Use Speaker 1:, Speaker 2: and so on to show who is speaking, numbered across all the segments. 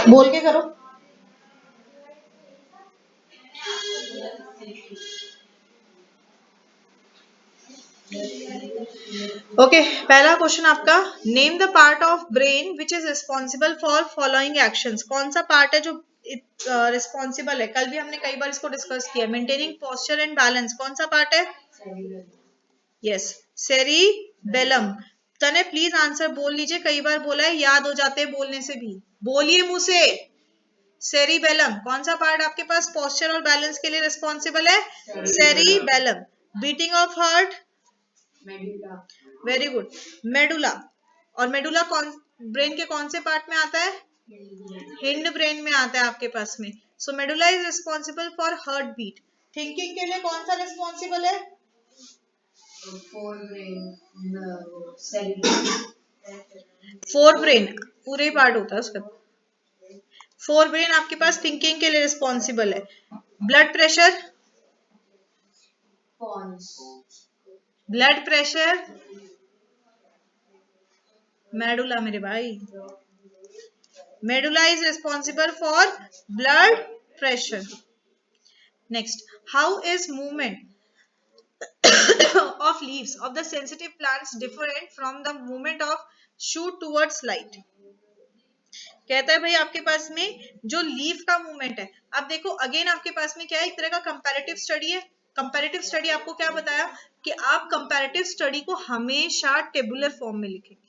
Speaker 1: बोल के करो। ओके, पहला क्वेश्चन आपका, name the part of brain which is responsible for following actions. कौन सा पार्ट है जो रिस्पॉन्सिबल है? कल भी हमने कई बार इसको डिस्कस किया। मेंटेनिंग पोस्चर एंड बैलेंस, कौन सा पार्ट है? Yes, cerebellum. तने प्लीज आंसर बोल लीजिए, कई बार बोला है, याद हो जाते हैं बोलने से भी। बोलिए मुंह से। सेरिबेलम कौन सा पार्ट आपके पास पोस्चर और बैलेंस के लिए रिस्पॉन्सिबल है? Cerebellum. Beating of heart? Very good, medulla. और मेडुला कौन ब्रेन के कौन से पार्ट में आता है? हिंड ब्रेन में आता है आपके पास में। So medulla is responsible for heart beat. Thinking के लिए कौन सा रिस्पॉन्सिबल है? फोर ब्रेन पूरे पार्ट होता है उसका। फोर ब्रेन आपके पास थिंकिंग के लिए रिस्पॉन्सिबल है। Blood pressure? Blood pressure medulla मेरे भाई। Medulla is responsible for blood pressure. Next, how is movement of leaves of the sensitive plants different from the movement of shoot towards light? कहता है भाई आपके पास में जो लीफ का मूवमेंट है, अब देखो अगेन आपके पास में क्या है, एक तरह का कंपैरेटिव स्टडी है। कंपैरेटिव स्टडी आपको क्या बताया कि आप कंपैरेटिव स्टडी को हमेशा टेबुलर फॉर्म में लिखेंगे।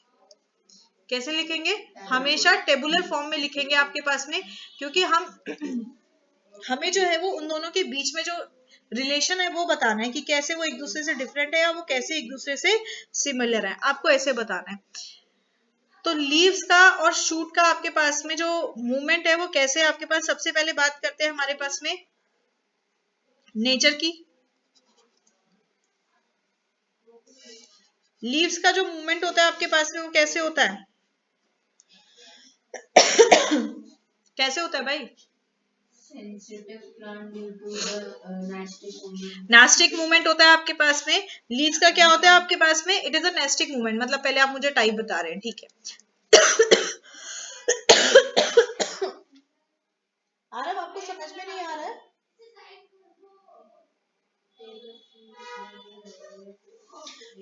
Speaker 1: कैसे लिखेंगे? हमेशा टेबुलर फॉर्म में लिखेंगे आपके पास में, क्योंकि हमें जो है वो उन दोनों के बीच में जो रिलेशन है वो बताना है कि कैसे वो एक दूसरे से डिफरेंट है या वो कैसे एक दूसरे से सिमिलर है, आपको ऐसे बताना है। तो लीव्स का और शूट का आपके पास में जो मूवमेंट है वो कैसे आपके पास, सबसे पहले बात करते हैं हमारे पास में नेचर की। लीव्स का जो मूवमेंट होता है आपके पास में वो कैसे होता है? कैसे होता है भाई? नेस्टिक मूवमेंट होता है आपके पास में। लीव्स का क्या होता है आपके पास में? It is a nastic movement. मतलब पहले आप मुझे टाइप बता रहे हैं, ठीक है। आरव आपको समझ में नहीं आ रहा है?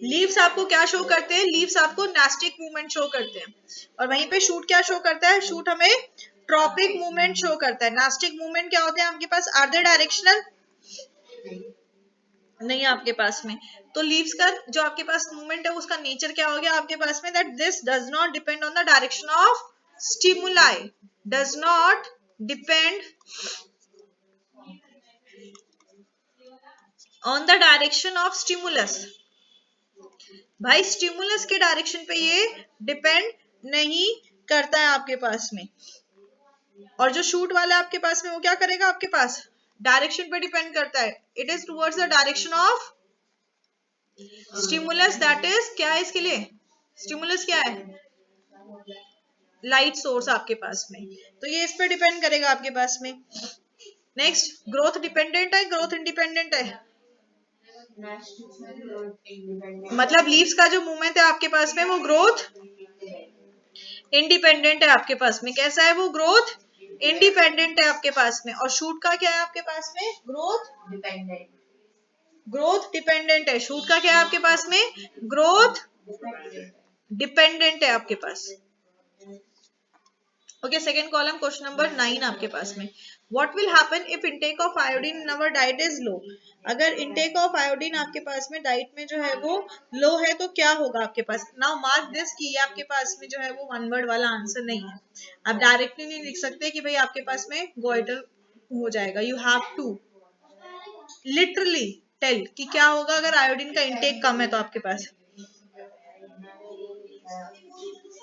Speaker 1: लीव्स आपको क्या शो करते हैं? लीव्स आपको नेस्टिक मूवमेंट शो करते हैं। और वहीं पे शूट क्या शो करता है? शूट हमें ट्रॉपिक मूवमेंट शो करता है। नेस्टिक मूवमेंट क्या होते हैं आपके पास? Are they directional? नहीं आपके पास में। तो लीव्स का जो आपके पास मूवमेंट है उसका नेचर क्या हो गया आपके पास में? That this does not depend on the direction of stimuli. Does not depend on the direction of stimulus. भाई स्टिमुलस के डायरेक्शन पे ये डिपेंड नहीं करता है आपके पास में। और जो शूट वाला आपके पास में वो क्या करेगा आपके पास? डायरेक्शन पे डिपेंड करता है। It is towards the direction of stimulus. That is क्या है इसके लिए? स्टिमुलस क्या है? लाइट सोर्स आपके पास में। तो ये इस पे डिपेंड करेगा आपके पास में। नेक्स्ट, ग्रोथ डिपेंडेंट है, ग्रोथ इंडिपेंडेंट है? मतलब लीव्स का जो मूवमेंट है आपके पास में वो ग्रोथ इंडिपेंडेंट है आपके पास में। कैसा है वो? ग्रोथ इंडिपेंडेंट है आपके पास में। और शूट का क्या है आपके पास में? Growth dependent. ग्रोथ डिपेंडेंट है। शूट का क्या है आपके पास में? ग्रोथ डिपेंडेंट है आपके पास। Okay, second column, question number 9 आपके पास में। What will happen if intake of iodine in our diet is low? अगर इनटेक ऑफ आयोडीन आपके पास में डाइट में जो है वो लो है तो क्या होगा आपके पास? नाउ मार्क दिस कि ये आपके पास में जो है वो वन वर्ड वाला आंसर नहीं है। आप डायरेक्टली नहीं लिख सकते कि भाई आपके पास में गोइटर हो जाएगा। You have to literally tell कि क्या होगा अगर आयोडीन का इंटेक कम है तो आपके पास।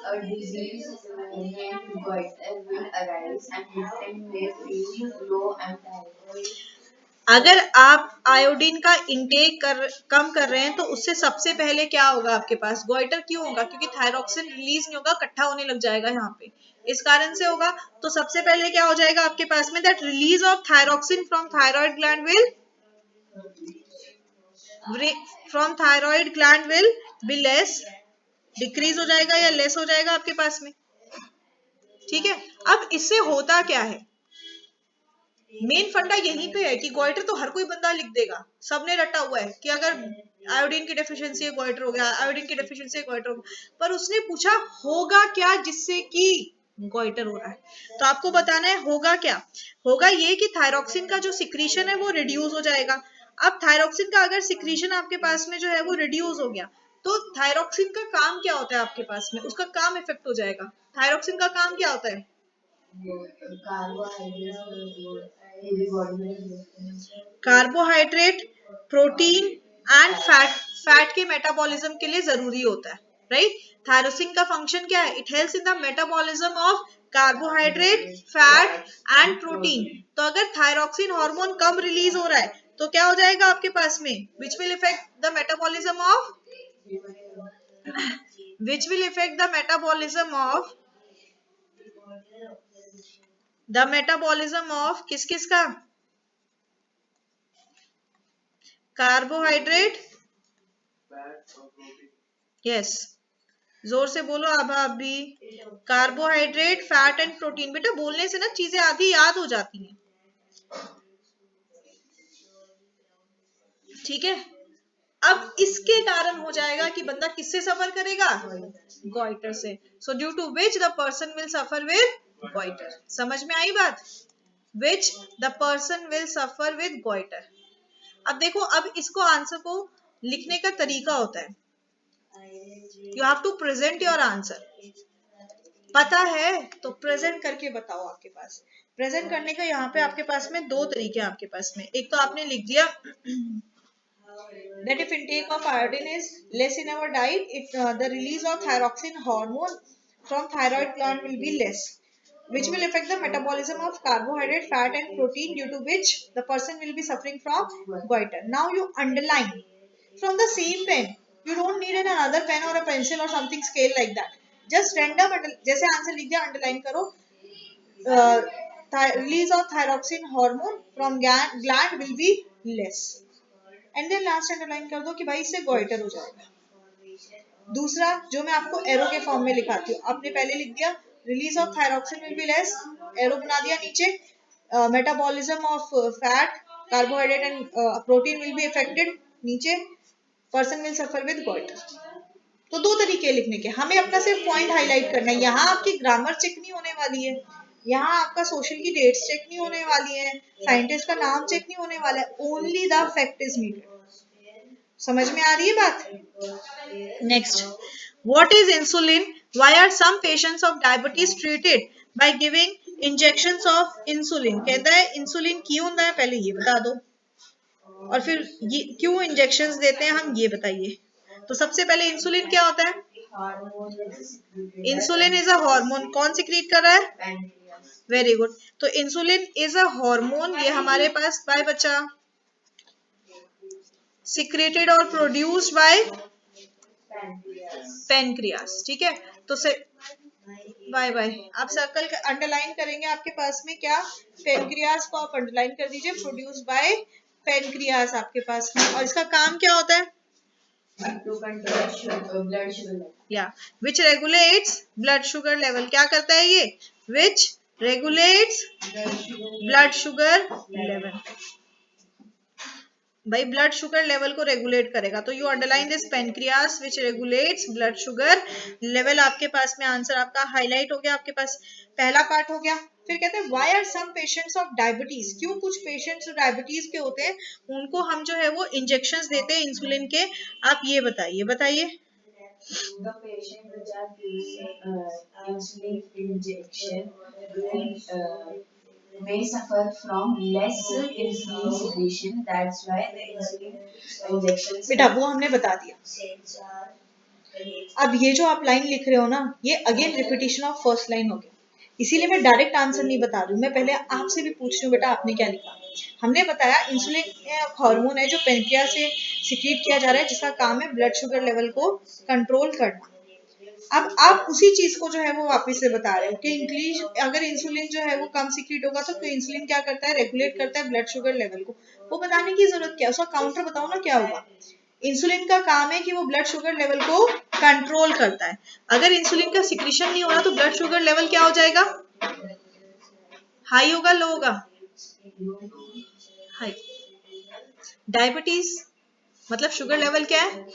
Speaker 1: A disease named goiter will arise and patient may feel low and tired. अगर आप आयोडीन का इंटेक कम कर रहे हैं तो उससे सबसे पहले क्या होगा आपके पास? गोइटर क्यों होगा? क्योंकि थायरॉक्सिन रिलीज नहीं होगा, इकट्ठा होने लग जाएगा यहाँ पे, इस कारण से होगा। तो सबसे पहले क्या हो जाएगा आपके पास में? That release of thyroxine from thyroid gland will be less decrease हो जाएगा या लेस हो जाएगा आपके पास में। ठीक है, अब इससे होता क्या है, मेन फंडा यहीं पे है कि गोइटर तो हर कोई बंदा लिख देगा, सबने रटा हुआ है कि अगर आयोडीन की डेफिशिएंसी है गोइटर हो गया, आयोडीन की डेफिशिएंसी है गोइटर हो गया, पर उसने पूछा होगा क्या जिससे कि गोइटर हो रहा है, तो आपको बताना है होगा क्या। होगा ये कि थायरॉक्सिन का जो सिक्रीशन है वो रिड्यूस हो जाएगा। अब थायरॉक्सिन का अगर सिक्रीशन आपके पास में जो है वो रिड्यूस हो गया, तो थायरॉक्सिन का काम क्या होता है आपके पास में, उसका काम इफेक्ट हो जाएगा। थायरॉक्सिन का काम क्या होता है, carbohydrate, protein and fat, fat के मेटाबॉलिज्म के लिए जरूरी होता है, राइट। थायरोसिन का फंक्शन क्या है, it helps in the metabolism of carbohydrate, fat and protein. तो अगर थायरॉक्सिन हार्मोन कम रिलीज हो रहा है तो क्या हो जाएगा आपके पास में, which will effect the metabolism of, which will affect the metabolism of किस किस का, कार्बोहाइड्रेट, यस, जोर से बोलो अब आप भी, कार्बोहाइड्रेट, फैट एंड प्रोटीन। बेटा बोलने से ना चीजें आधी याद हो जाती हैं, ठीक है। अब इसके कारण हो जाएगा कि बंदा किससे सफर करेगा, गोइटर से। So due to which the person will suffer with goitre. समझ में आई बात, which the person will suffer with goitre. अब देखो, अब इसको आंसर को लिखने का तरीका होता है, you have to present your answer. पता है तो प्रेजेंट करके बताओ। आपके पास प्रेजेंट करने का यहाँ पे आपके पास में दो तरीके हैं आपके पास में। एक तो आपने लिख दिया that if intake of iodine is less in our diet, the release of thyroxine hormone from thyroid gland will be less, which will affect the metabolism of carbohydrate, fat and protein, due to which the person will be suffering from goiter. Now you underline from the same pen. You don't need another pen or a pencil or something scale like that. Just random, जैसे answer लिख दिया underline करो, release of thyroxine hormone from gland will be less, and then last underline कर दो कि भाई इससे goitre हो जाएगा। दूसरा जो मैं आपको एरो के फॉर्म में लिखाती हूँ, आपने पहले लिख दिया release of thyroxine will be less, arrow बना दिया नीचे, metabolism of fat, carbohydrate and protein will be affected, नीचे person will suffer with goitre. तो दो तरीके लिखने के, हमें अपना सिर्फ पॉइंट हाईलाइट करना है। यहाँ आपकी ग्रामर चेक नहीं होने वाली है, यहाँ आपका सोशल की डेट्स चेक नहीं होने वाली है, साइंटिस्ट का नाम चेक नहीं होने वाला है, only the fact is needed. समझ में आ रही है बात। Next, what is insulin, why are some patients of diabetes treated by giving injections of insulin. कहता है इंसुलिन क्यों होता है, पहले ये बता दो, और फिर ये क्यों इंजेक्शंस देते हैं हम ये बताइए। तो सबसे पहले इंसुलिन क्या होता है, इंसुलिन इज अ हार्मोन, कौन सिक्रीट कर रहा है, वेरी गुड। तो इंसुलिन इज अ हार्मोन, ये हमारे पास बाय बच्चा सिक्रेटेड और प्रोड्यूस्ड बाय पेनक्रियास, ठीक है। तो से बाय बाय, आप सर्कल अंडरलाइन करेंगे आपके पास में क्या, पेनक्रियास को आप अंडरलाइन कर दीजिए, प्रोड्यूस्ड बाय पेनक्रियास आपके पास में, और इसका काम क्या होता है, to control blood sugar level. Yeah, which regulates blood sugar level. क्या करता है ये, which regulates blood sugar level. भाई ब्लड शुगर लेवल को रेगुलेट करेगा, तो you underline this pancreas which regulates blood sugar level. आपके पास में आंसर आपका हाईलाइट हो गया, आपके पास पहला पार्ट हो गया। फिर कहते हैं why are some patients of diabetes, क्यों कुछ पेशेंट्स जो डायबिटीज के होते हैं उनको हम जो है वो इंजेक्शंस देते हैं इंसुलिन के, आप ये बताइए बताइए। The patient which are giving insulin injection may suffer from less insulin secretion. That's why the insulin injection. बेटा वो हमने बता दिया। अब ये जो आप लाइन लिख रहे हो ना, ये again repetition of first line हो गया, इसीलिए मैं डायरेक्ट आंसर नहीं बता रही हूँ, मैं पहले आपसे भी पूछ रही हूँ बेटा आपने क्या लिखा। हमने बताया इंसुलिन हार्मोन है जो पेनक्रियास से सिक्रीट किया जा रहा है, जिसका काम है ब्लड शुगर लेवल को कंट्रोल करना। अब आप उसी चीज को जो है वो वापस से बता रहे हो कि इंक्रीज, अगर इंसुलिन जो है वो कम सिक्रीट होगा तो इंसुलिन क्या करता है, रेगुलेट करता है ब्लड शुगर लेवल को। वो बताने की जरूरत क्या है, उसका काउंटर बताओ ना क्या होगा। इंसुलिन का काम है कि वो ब्लड शुगर लेवल को कंट्रोल करता है। अगर इंसुलिन का सिक्रीशन नहीं हो रहा तो ब्लड शुगर लेवल क्या हो जाएगा, हाई होगा, लो होगा, हाई। डायबिटीज मतलब शुगर लेवल क्या है,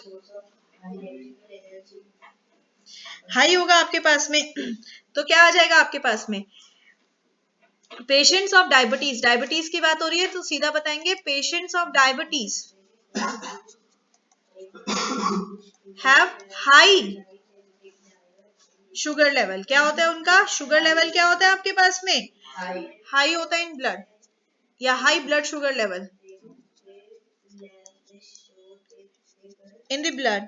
Speaker 1: हाई होगा आपके पास में। तो क्या आ जाएगा आपके पास में, पेशेंट्स ऑफ डायबिटीज, डायबिटीज की बात हो रही है तो सीधा बताएंगे patients of diabetes have high sugar level. क्या होता है उनका शुगर लेवल, क्या होता है आपके पास में, हाई होता है इन ब्लड, या high blood sugar level in the blood.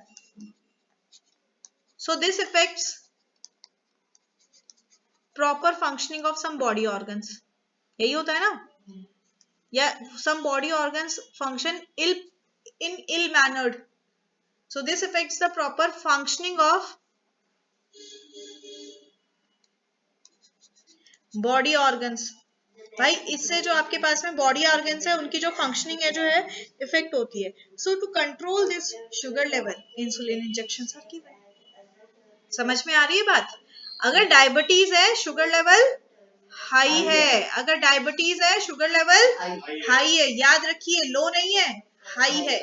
Speaker 1: So this affects proper functioning of some body organs. यही होता है ना, या some body organs function in ill mannered. So this affects the proper functioning of body organs. भाई इससे जो आपके पास में बॉडी ऑर्गन्स है उनकी जो फंक्शनिंग है जो है इफेक्ट होती है। So to control this sugar level insulin injection are given. समझ में आ रही है बात। अगर डायबिटीज है शुगर लेवल हाई है, अगर डायबिटीज है शुगर लेवल हाई है, याद रखिए लो नहीं है, हाई है।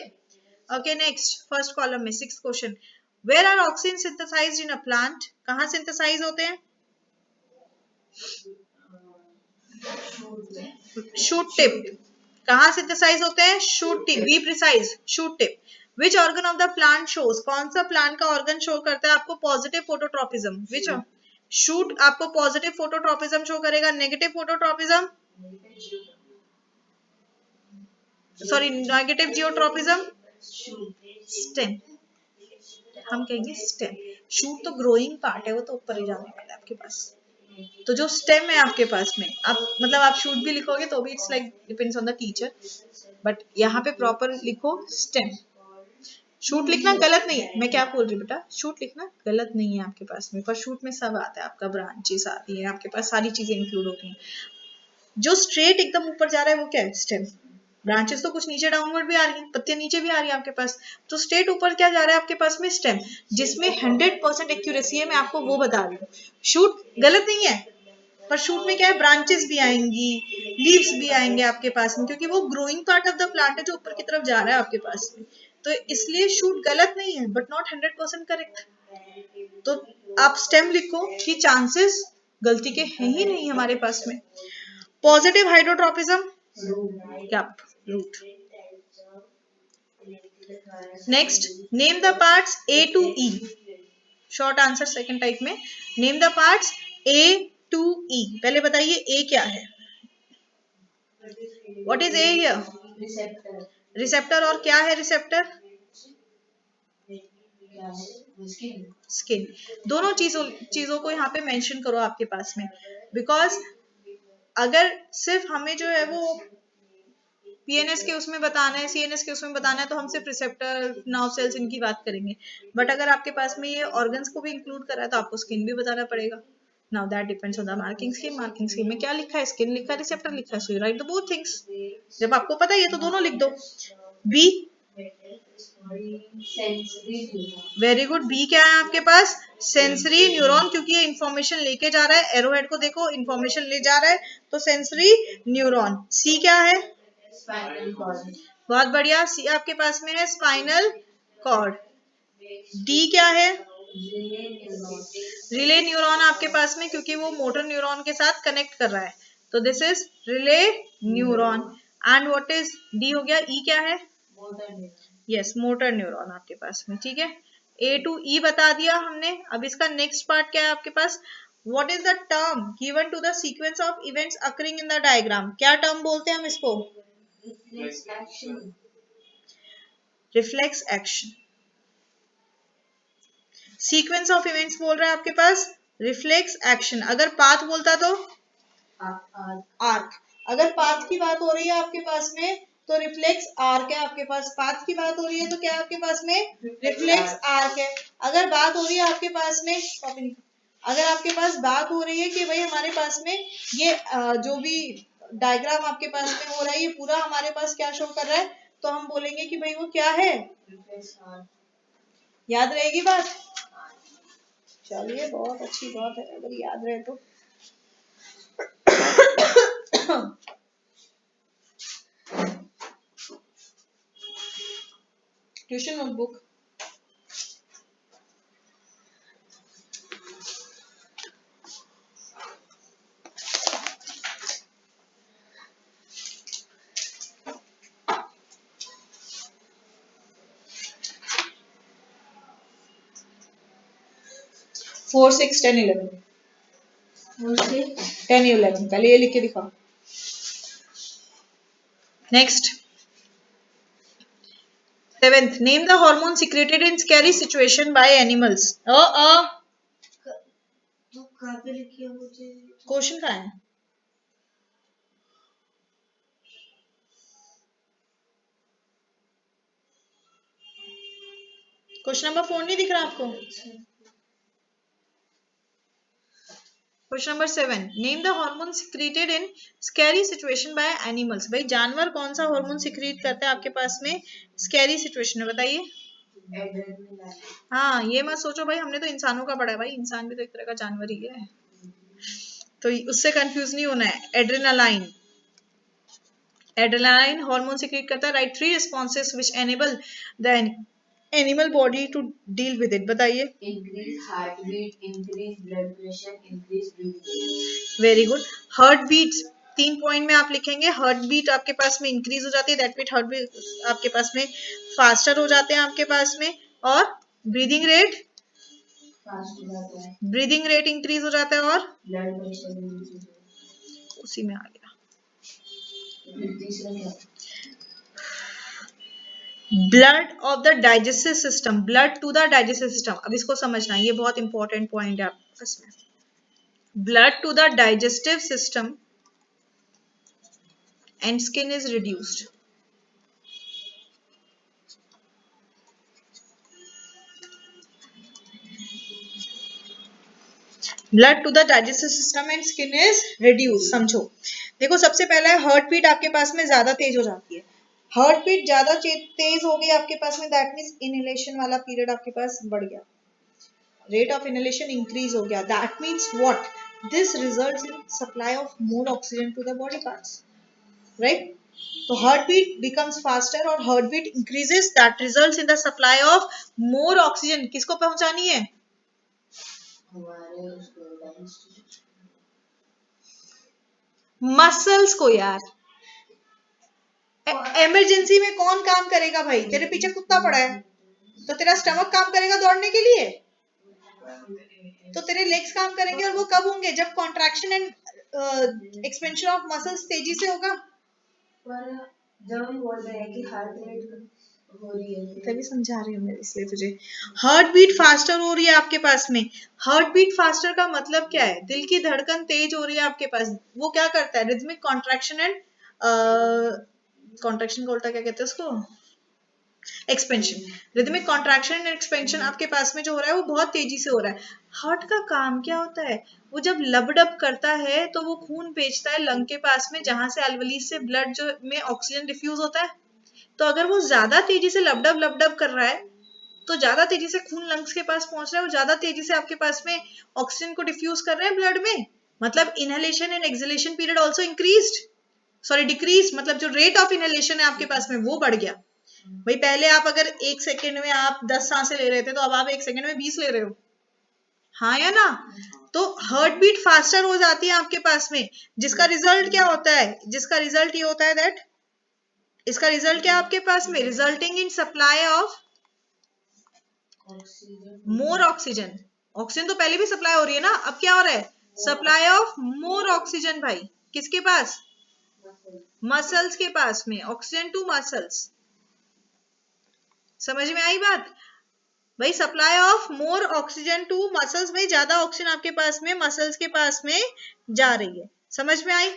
Speaker 1: ओके नेक्स्ट फर्स्ट कॉलम में 6th question, where are auxin synthesized in a plant, कहां सिंथेसाइज होते हैं, शूट टिप, कहां सिंथेसाइज होते हैं, shoot tip, be precise, shoot tip. Which organ of the plant shows, कौन सा प्लांट का ऑर्गन शो करता है आपको पॉजिटिव फोटोट्रोपिज्म, विच शूट आपको पॉजिटिव फोटोट्रोपिज्म शो करेगा, negative phototropism, sorry negative geotropism, stem, हम कहेंगे स्टेम। शूट तो ग्रोइंग पार्ट है, वो तो ऊपर ही जाने वाला है आपके पास। तो जो स्टेम है आपके पास में, आप मतलब आप शूट भी लिखोगे तो भी it's like depends on the teacher, but यहाँ पे प्रॉपर लिखो स्टेम। शूट लिखना गलत नहीं है, मैं क्या बोल रही हूँ बेटा, शूट लिखना गलत नहीं है आपके पास में, पर शूट में सब आता है, आपका ब्रांचेस आती है, आपके पास सारी चीजें इंक्लूड होती हैं। जो स्ट्रेट एकदम ऊपर जा रहा है वो क्या है, स्टेम। ब्रांचेस तो कुछ नीचे डाउनवर्ड भी आ रही हैं, पत्तियां नीचे भी आ रही है आपके पास, तो स्ट्रेट ऊपर क्या जा रहा है आपके पास में, स्टेम, जिसमें 100% एक्यूरेसी है, मैं आपको वो बता रही हूँ। शूट गलत नहीं है, पर शूट में क्या है, ब्रांचेस भी आएंगी, लीव्स भी आएंगे आपके पास में, क्योंकि वो growing part of the plant है जो ऊपर की तरफ जा रहा है आपके पास में, तो इसलिए शूट गलत नहीं है बट नॉट 100% करेक्ट। तो आप स्टेम लिखो कि चांसेस गलती के हैं ही नहीं हमारे पास में। Positive hydrotropism, cup root. Next name the parts A to E, short answer second type में, name the parts A to E. पहले बताइए ए क्या है, what is A here, receptor, और क्या है रिसेप्टर, स्किन। दोनों चीजों को यहाँ पे मेंशन करो आपके पास में, बिकॉज अगर सिर्फ हमें जो है वो पीएनएस के उसमें बताना है, सीएनएस के उसमें बताना है, तो हम सिर्फ रिसेप्टर नर्व सेल्स इनकी बात करेंगे, बट अगर आपके पास में ये ऑर्गन्स को भी इंक्लूड करा है तो आपको स्किन भी बताना पड़ेगा। Now that depends on the marking scheme. Marking scheme में क्या लिखा है, स्किन लिखा है, रिसेप्टर लिखा है, so you right the both things. जब आपको पता है ये तो दोनों लिख दो। बी, वेरी गुड, बी क्या है आपके पास, सेंसरी न्यूरॉन, क्योंकि ये इंफॉर्मेशन लेके जा रहा है, एरोहेड को देखो इंफॉर्मेशन ले जा रहा है, तो सेंसरी न्यूरॉन। सी क्या है, बहुत बढ़िया, सी आपके पास में है स्पाइनल कॉर्ड। डी क्या है, रिले न्यूरॉन आपके पास में, क्योंकि वो मोटर न्यूरॉन के साथ कनेक्ट कर रहा है, तो this is relay neuron. And what is D हो गया, ई क्या है, यस मोटर न्यूरॉन आपके पास में, ठीक है। ए टू ई बता दिया हमने। अब इसका नेक्स्ट पार्ट क्या है आपके पास, what is the term given to the sequence of events occurring in the diagram, क्या टर्म बोलते हैं हम इसको, reflex action. Sequence of events बोल रहा है आपके पास, रिफ्लेक्स एक्शन। अगर पाथ बोलता तो आर्क। अगर पाथ की बात हो रही है आपके पास में तो रिफ्लेक्स आर्क है आपके पास, पाथ की बात हो रही है तो क्या है आपके पास में, रिफ्लेक्स आर्क है। अगर बात हो रही है आपके पास में, अगर आपके पास बात हो रही है कि भाई हमारे पास में ये जो भी डायग्राम आपके पास में हो रहा है ये पूरा हमारे पास क्या शो कर रहा है, तो हम बोलेंगे कि भाई वो क्या है, याद रहेगी बात। चलिए बहुत अच्छी बात है, अगर याद रहे तो। Tuition notebook. फोर सिक्स 10 11 10 11 पहले ये लिख के दिखाओ। Next 7th, name the hormone secreted in scary situation by animals. Question कहाँ है? क्वेश्चन नंबर 4 नहीं दिख रहा आपको? Question number 7, name the hormone secreted in scary situation by animals. भाई जानवर कौन सा हार्मोन सिक्रेट करता है आपके पास में स्कैरी सिचुएशन में, बताइए। हाँ, ये मत सोचो भाई हमने तो इंसानों का पढ़ा है, भाई इंसान भी तो एक तरह का जानवर ही है, तो उससे कंफ्यूज नहीं होना है। एड्रेनालाइन, एड्रेनालाइन हार्मोन सिक्रेट करता है, right 3 responses which enable the animal body to deal with it, बताइए। Increase heart beat, increase blood pressure, increase breathing. Very good. Heart beat 3 point में आप लिखेंगे, हार्ट बीट आपके पास में इंक्रीज हो जाती है, दैट मीन हार्ट बीट आपके पास में फास्टर हो जाते हैं आपके पास में, और ब्रीदिंग रेट फास्ट हो जाता है, ब्रीदिंग रेट इंक्रीज हो जाता है, और ब्लड प्रेशर उसी में आ गया। Blood of the digestive system, blood to the digestive system, अब इसको समझना, ये बहुत इंपॉर्टेंट पॉइंट है आपके पास में। Blood to the digestive system and skin is reduced. Blood to the digestive system and skin is reduce. समझो, देखो सबसे पहला है हार्ट बीट आपके पास में ज्यादा तेज हो जाती है, हार्ट बीट ज्यादा तेज हो गई आपके पास में, दैट मीन्स इनहेलेशन वाला पीरियड आपके पास बढ़ गया, रेट ऑफ इनहेलेशन इंक्रीज हो गया, that means what, this results in supply of more oxygen to the body parts, right. तो हार्ट बीट बिकम्स फास्टर और heart beat increases, that results in the supply of more oxygen, किसको पहुंचानी है? Muscles को यार। Emergency में कौन काम करेगा भाई, तेरे पीछे कुत्ता पड़ा है तो तेरा स्टमक काम करेगा दौड़ने के लिए, तो तेरे लेग्स काम करेंगे, और वो कब होंगे? जब contraction and expansion of muscles तेजी से होगा। जब हम बोल रहे हैं कि हार्ट रेट हो रही है, तभी समझा रही हूँ मैं इसलिए तुझे। हार्ट बीट फास्टर हो रही है आपके पास में, हार्ट बीट फास्टर का मतलब क्या है? दिल की धड़कन तेज हो रही है आपके पास, वो क्या करता है? रिदमिक कॉन्ट्रैक्शन एंड कॉन्ट्रैक्शन का उल्टा क्या कहते हैं उसको? Expansion. Rhythmic contraction and expansion आपके पास में जो हो रहा है वो बहुत तेजी से हो रहा है। हार्ट का काम क्या होता है? वो जब लबडब करता है तो वो खून भेजता है लंग के पास में, जहां से एल्वलीज से ब्लड जो में ऑक्सीजन डिफ्यूज होता है। तो अगर वो ज्यादा तेजी से लबडब कर रहा है, तो ज्यादा तेजी से खून लंग्स के पास पहुंच रहा है, वो ज्यादा तेजी से आपके पास में ऑक्सीजन को डिफ्यूज कर रहे हैं ब्लड में, मतलब inhalation and exhalation period also increased, sorry decrease, मतलब जो रेट ऑफ इनहेलेशन है आपके पास में वो बढ़ गया। भाई पहले आप अगर 1 सेकेंड में आप 10 सांसें ले रहे थे, तो अब आप 1 सेकेंड में 20 ले रहे हो, हाँ या ना? तो हार्ट बीट फास्टर हो जाती है आपके पास में, जिसका रिजल्ट क्या होता है? जिसका रिजल्ट ये होता है दैट, इसका रिजल्ट क्या आपके पास में? Resulting in supply of more oxygen. Oxygen तो पहले भी सप्लाई हो रही है ना, अब क्या हो रहा है? Supply of more oxygen. भाई किसके पास? मसल्स के पास में, ऑक्सीजन टू मसल्स। समझ में आई बात? भाई supply of more oxygen to muscles में, ज्यादा ऑक्सीजन आपके पास में मसल्स के पास में जा रही है। समझ में आई?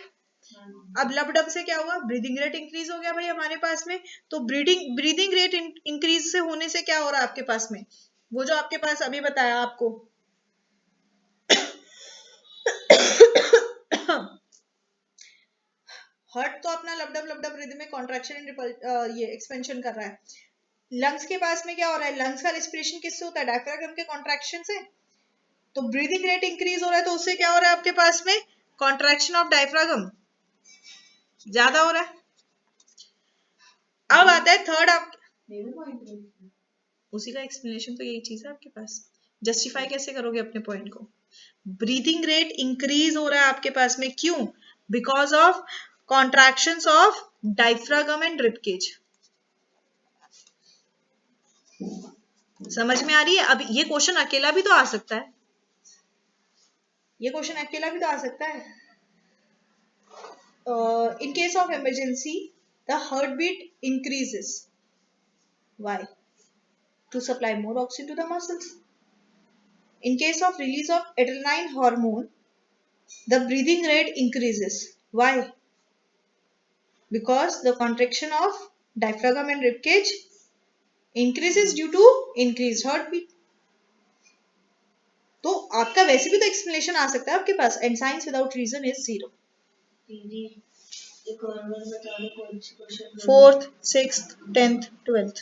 Speaker 1: अब लबडब से क्या हुआ? ब्रीदिंग रेट इंक्रीज हो गया भाई हमारे पास में। तो ब्रीदिंग रेट इंक्रीज से होने से क्या हो रहा है आपके पास में? वो जो आपके पास अभी बताया आपको हार्ट तो अपना लबडब रिदम में कॉन्ट्रैक्शन एंड ये एक्सपेंशन कर रहा है। लंग्स के पास में क्या हो रहा है? लंग्स का रेस्पिरेशन किससे होता है? डायफ्रागम के कॉन्ट्रैक्शन से। तो ब्रीदिंग रेट इंक्रीज हो रहा है तो उससे क्या हो रहा है आपके पास में, कॉन्ट्रैक्शन ऑफ डायफ्रागम ज्यादा हो रहा है। अब आता है थर्ड, आप उसी का एक्सप्लेनेशन तो यही चीज है आपके पास, जस्टिफाई कैसे करोगे अपने पॉइंट को। ब्रीदिंग रेट इंक्रीज हो रहा है आपके पास में, क्यों, because of contractions of diaphragm and ribcage. समझ में आ रही है। अब ये क्वेश्चन अकेला भी तो आ सकता है, ये क्वेश्चन अकेला भी तो आ सकता है। In case of emergency, the heartbeat increases. Why? To supply more oxygen to the muscles. In case of release of adrenaline hormone, the breathing rate increases. Why? Because the contraction of diaphragm and ribcage increases due to increased heartbeat. तो आपका वैसे भी तो explanation आ सकता है आपके पास, and science without reason is zero. Fourth, sixth, 10th, 12th,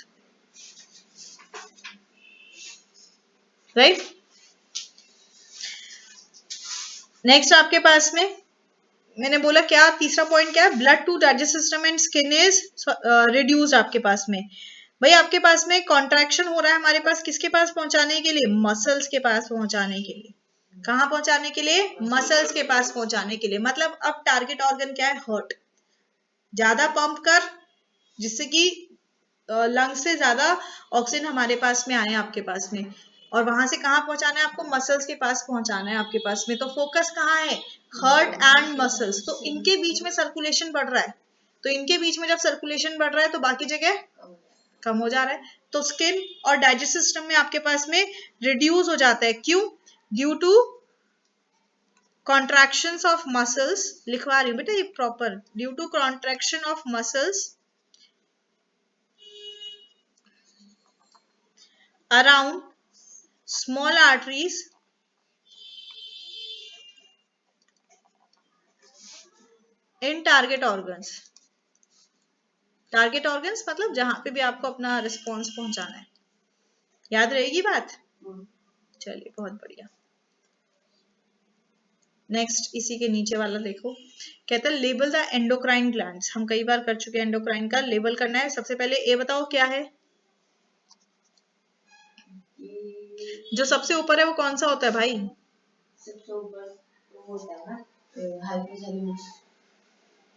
Speaker 1: right. Next आपके पास में मैंने बोला क्या, तीसरा पॉइंट क्या है, blood to digestive system and skin is reduced आपके पास में। भाई आपके पास में कॉन्ट्रैक्शन हो रहा है हमारे पास, किसके पास पहुंचाने के लिए, मसल्स के पास पहुंचाने के लिए। कहां पहुंचाने के लिए, मसल्स के पास पहुंचाने के लिए। मतलब अब टारगेट ऑर्गन क्या है, हार्ट। ज्यादा पंप कर जिससे कि लंग्स से ज्यादा ऑक्सीजन हमारे पास में आए आपके पास में, और वहां से कहां पहुंचाना है आपको, मसल्स के पास पहुंचाना है आपके पास में। तो फोकस कहाँ है, हार्ट एंड मसल्स। तो इनके बीच में सर्कुलेशन बढ़ रहा है, तो इनके बीच में जब सर्कुलेशन बढ़ रहा है तो बाकी जगह कम हो जा रहा है। तो स्किन और डाइजेस्टिव सिस्टम में आपके पास में रिड्यूस हो जाता है, क्यों, due to contractions of muscles. लिखवा रही हूँ बेटा ये proper, due to contraction of muscles around small arteries in target organs। Target organs मतलब जहां पे भी आपको अपना रिस्पॉन्स पहुंचाना है। याद रहेगी बात, चलिए बहुत बढ़िया। नेक्स्ट इसी के नीचे वाला देखो, कहता है लेबल द एंडोक्राइन ग्लैंड्स। हम कई बार कर चुके हैं एंडोक्राइन का, लेबल करना है। सबसे पहले ए बताओ क्या है, जो सबसे ऊपर है वो कौन सा होता है भाई, सबसे ऊपर वो होता है ना हाइपोथैलेमस,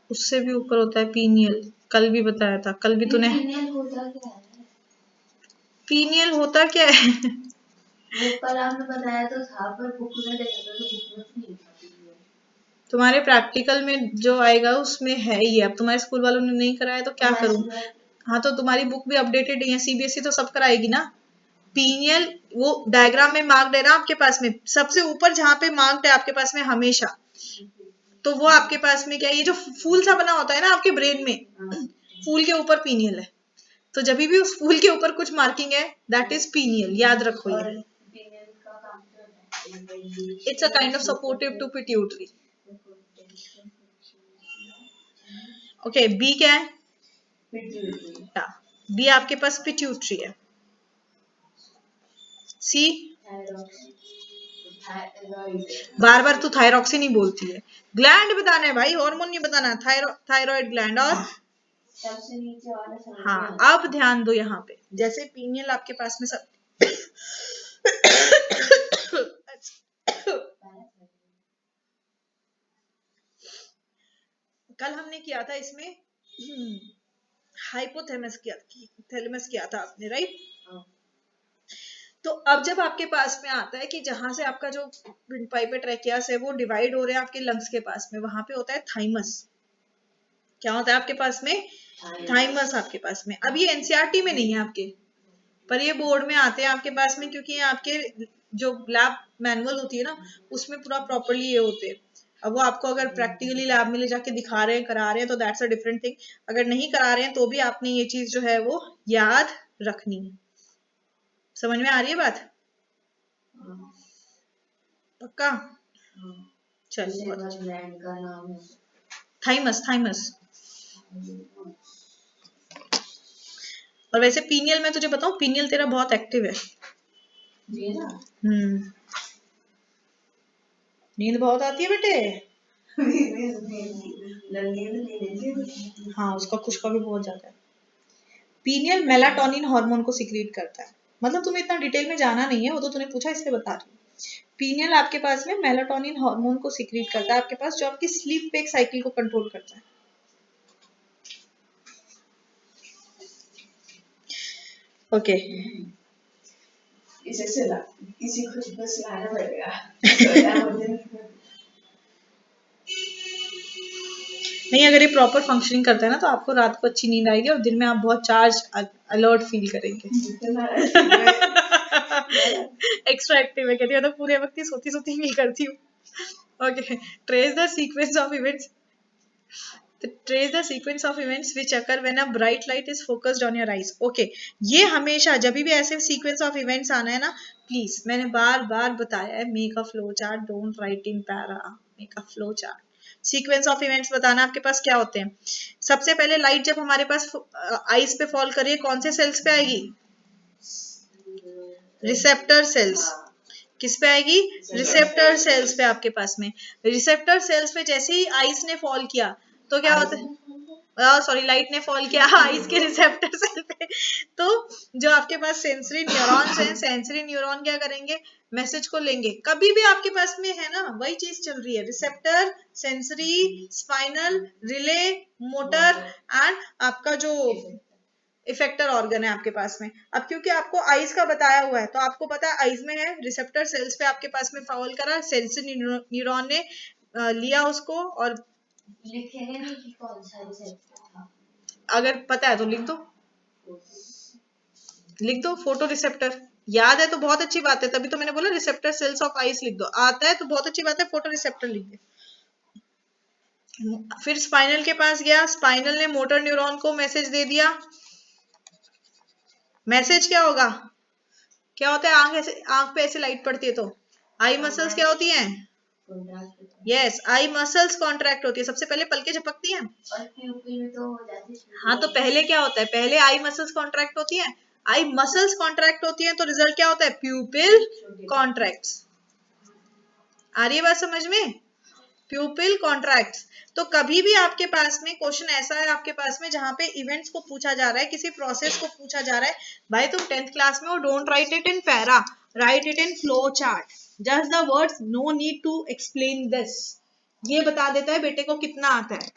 Speaker 1: उससे भी ऊपर होता है पीनियल। कल भी बताया था, कल भी तूने, पीनियल होता क्या है, पीनियल होता क्या है वो कल आपने बताया तो था, पर बुक में देखा था तो बुक में तो नहीं था। तुम्हारे प्रैक्टिकल में जो आएगा उसमें है ही। अब तुम्हारे स्कूल वालों ने नहीं कराया तो क्या करूं। हाँ तो तुम्हारी बुक भी अपडेटेड है, सीबीएसई तो सब कराएगी ना। पीनियल वो डायग्राम में मार्क्ड है ना आपके पास में, सबसे ऊपर जहां पे मार्क्ड है आपके पास में हमेशा, तो वो आपके पास में क्या है, ये जो फूल सा बना होता है ना आपके ब्रेन में, फूल के ऊपर पीनियल है। तो जब भी उस फूल के ऊपर कुछ मार्किंग है दैट इज पीनियल, याद रखो ये। It's a kind of supportive to pituitary. Okay, B क्या है, बी आपके पास पिट्यूटरी है। सी, बार बार तू थायरॉक्सिन नहीं बोलती है, ग्लैंड बताना है भाई, हार्मोन नहीं बताना। Thyroid gland. और सबसे नीचे वाला, हाँ अब ध्यान दो यहाँ पे, जैसे पीनियल आपके पास में सब कल हमने किया था इसमें हाइपोथैलेमस किया था आपने, राइट। तो अब जब आपके पास में आता है कि जहां से आपका जो विंडपाइप ट्रैकियास है वो डिवाइड हो रहे हैं आपके लंग्स के पास में, वहां पे होता है थाइमस। क्या होता है आपके पास में, थाइमस आपके पास में। अब ये एनसीईआरटी में नहीं है आपके, पर ये बोर्ड में आते हैं आपके पास में, क्योंकि ये आपके जो लैब मैनुअल होती है ना उसमें पूरा प्रॉपरली ये होते हैं। अब वो आपको अगर प्रैक्टिकली लैब में ले जाके दिखा रहे हैं, करा रहे हैं, तो दैट्स अ डिफरेंट थिंग। अगर नहीं करा रहे हैं तो भी आपने ये चीज जो है वो याद रखनी है। समझ में आ रही है बात, पक्का। चलिए, थाइमस, थाइमस। और वैसे पीनियल में तुझे बताऊं, पीनियल तेरा बहुत एक्टिव है। नींद बहुत आती है बेटे। हाँ, उसका खुशका भी बहुत ज्यादा है। पीनियल मेलाटोनिन हार्मोन को सिक्रीट करता है। मतलब तुम्हें इतना डिटेल में जाना नहीं है, वो तो तूने पूछा इसलिए बता रही हूँ। पीनियल आपके पास में मेलाटोनिन हार्मोन को सिक्रीट करता है आपके पास, जो आपकी स्लीप वेक साइकिल को कंट्रोल करता है। ओके इसी कुछ बस लाना पड़ेगा। नहीं, अगर ये प्रॉपर फंक्शनिंग करता है ना तो आपको रात को अच्छी नींद आएगी और दिन में आप बहुत चार्ज अलर्ट फील करेंगे। एक्स्ट्रा एक्टिव है कहती है, तो पूरे वक्त ही सोती सोती फील करती हूँ। Okay, trace the sequence of events trace the sequence of events which occur when a bright light is focused on your eyes. Okay, ये हमेशा जब भी ऐसे sequence of events आना है ना, प्लीज मैंने बार बार बताया है, make a flow chart, don't write in para, make a flow chart. Sequence of events बताना आपके पास क्या होते हैं। सबसे पहले लाइट जब हमारे पास आईज पे फॉल करिए, कौन से सेल्स पे आएगी? Receptor cells. किस पे आएगी? रिसेप्टर सेल्स पे आपके पास में। रिसेप्टर सेल्स पे जैसे ही आइस ने फॉल किया तो क्या होता है? सॉरी, लाइट ने फॉल किया आइस के रिसेप्टर सेल पे, तो जो आपके पास सेंसरी न्यूरॉन्स हैं, सेंसरी न्यूरॉन क्या करेंगे? मैसेज को लेंगे। कभी भी आपके पास में है ना, वही चीज चल रही है, receptor, sensory, spinal, relay, motor and आपका जो इफेक्टर ऑर्गन है आपके पास में। अब क्योंकि आपको आइज का बताया हुआ है तो आपको पता है आइज में है, रिसेप्टर सेल्स पे आपके पास में फाउल करा, सेंसरी न्यूरॉन ने लिया उसको, और लिखेंगे नहीं कि कौन सा रिसेप्टर था, अगर पता है तो लिख दो, लिख दो फोटो रिसेप्टर। याद है तो बहुत अच्छी बात है, तभी तो मैंने बोला रिसेप्टर सेल्स ऑफ आइज लिख दो। आता है तो बहुत अच्छी बात है, फोटो रिसेप्टर लिख दे। फिर स्पाइनल के पास गया, स्पाइनल ने मोटर न्यूरॉन को मैसेज दे दिया। मैसेज क्या होगा? क्या होता है? आंख पे ऐसे लाइट पड़ती है तो आई मसल्स क्या होती हैं? यस, आई मसल्स कॉन्ट्रैक्ट होती है। सबसे पहले पलकें झपकती हैं और प्यूपिल तो हो जाती है। हाँ, तो पहले क्या होता है? पहले आई मसल्स कॉन्ट्रैक्ट होती हैं। आई मसल्स कॉन्ट्रैक्ट होती हैं तो रिजल्ट क्या होता है? प्यूपिल कॉन्ट्रैक्ट्स। आ रही है बात समझ में? प्यूपिल कॉन्ट्रैक्ट्स। तो कभी भी आपके पास में क्वेश्चन ऐसा है आपके पास में जहां पे इवेंट्स को पूछा जा रहा है, किसी प्रोसेस को पूछा जा रहा है, भाई तुम 10th क्लास में हो, don't write it in para, write it in flow chart, just the words, no need to explain this. ये बता देता है बेटे को कितना आता है।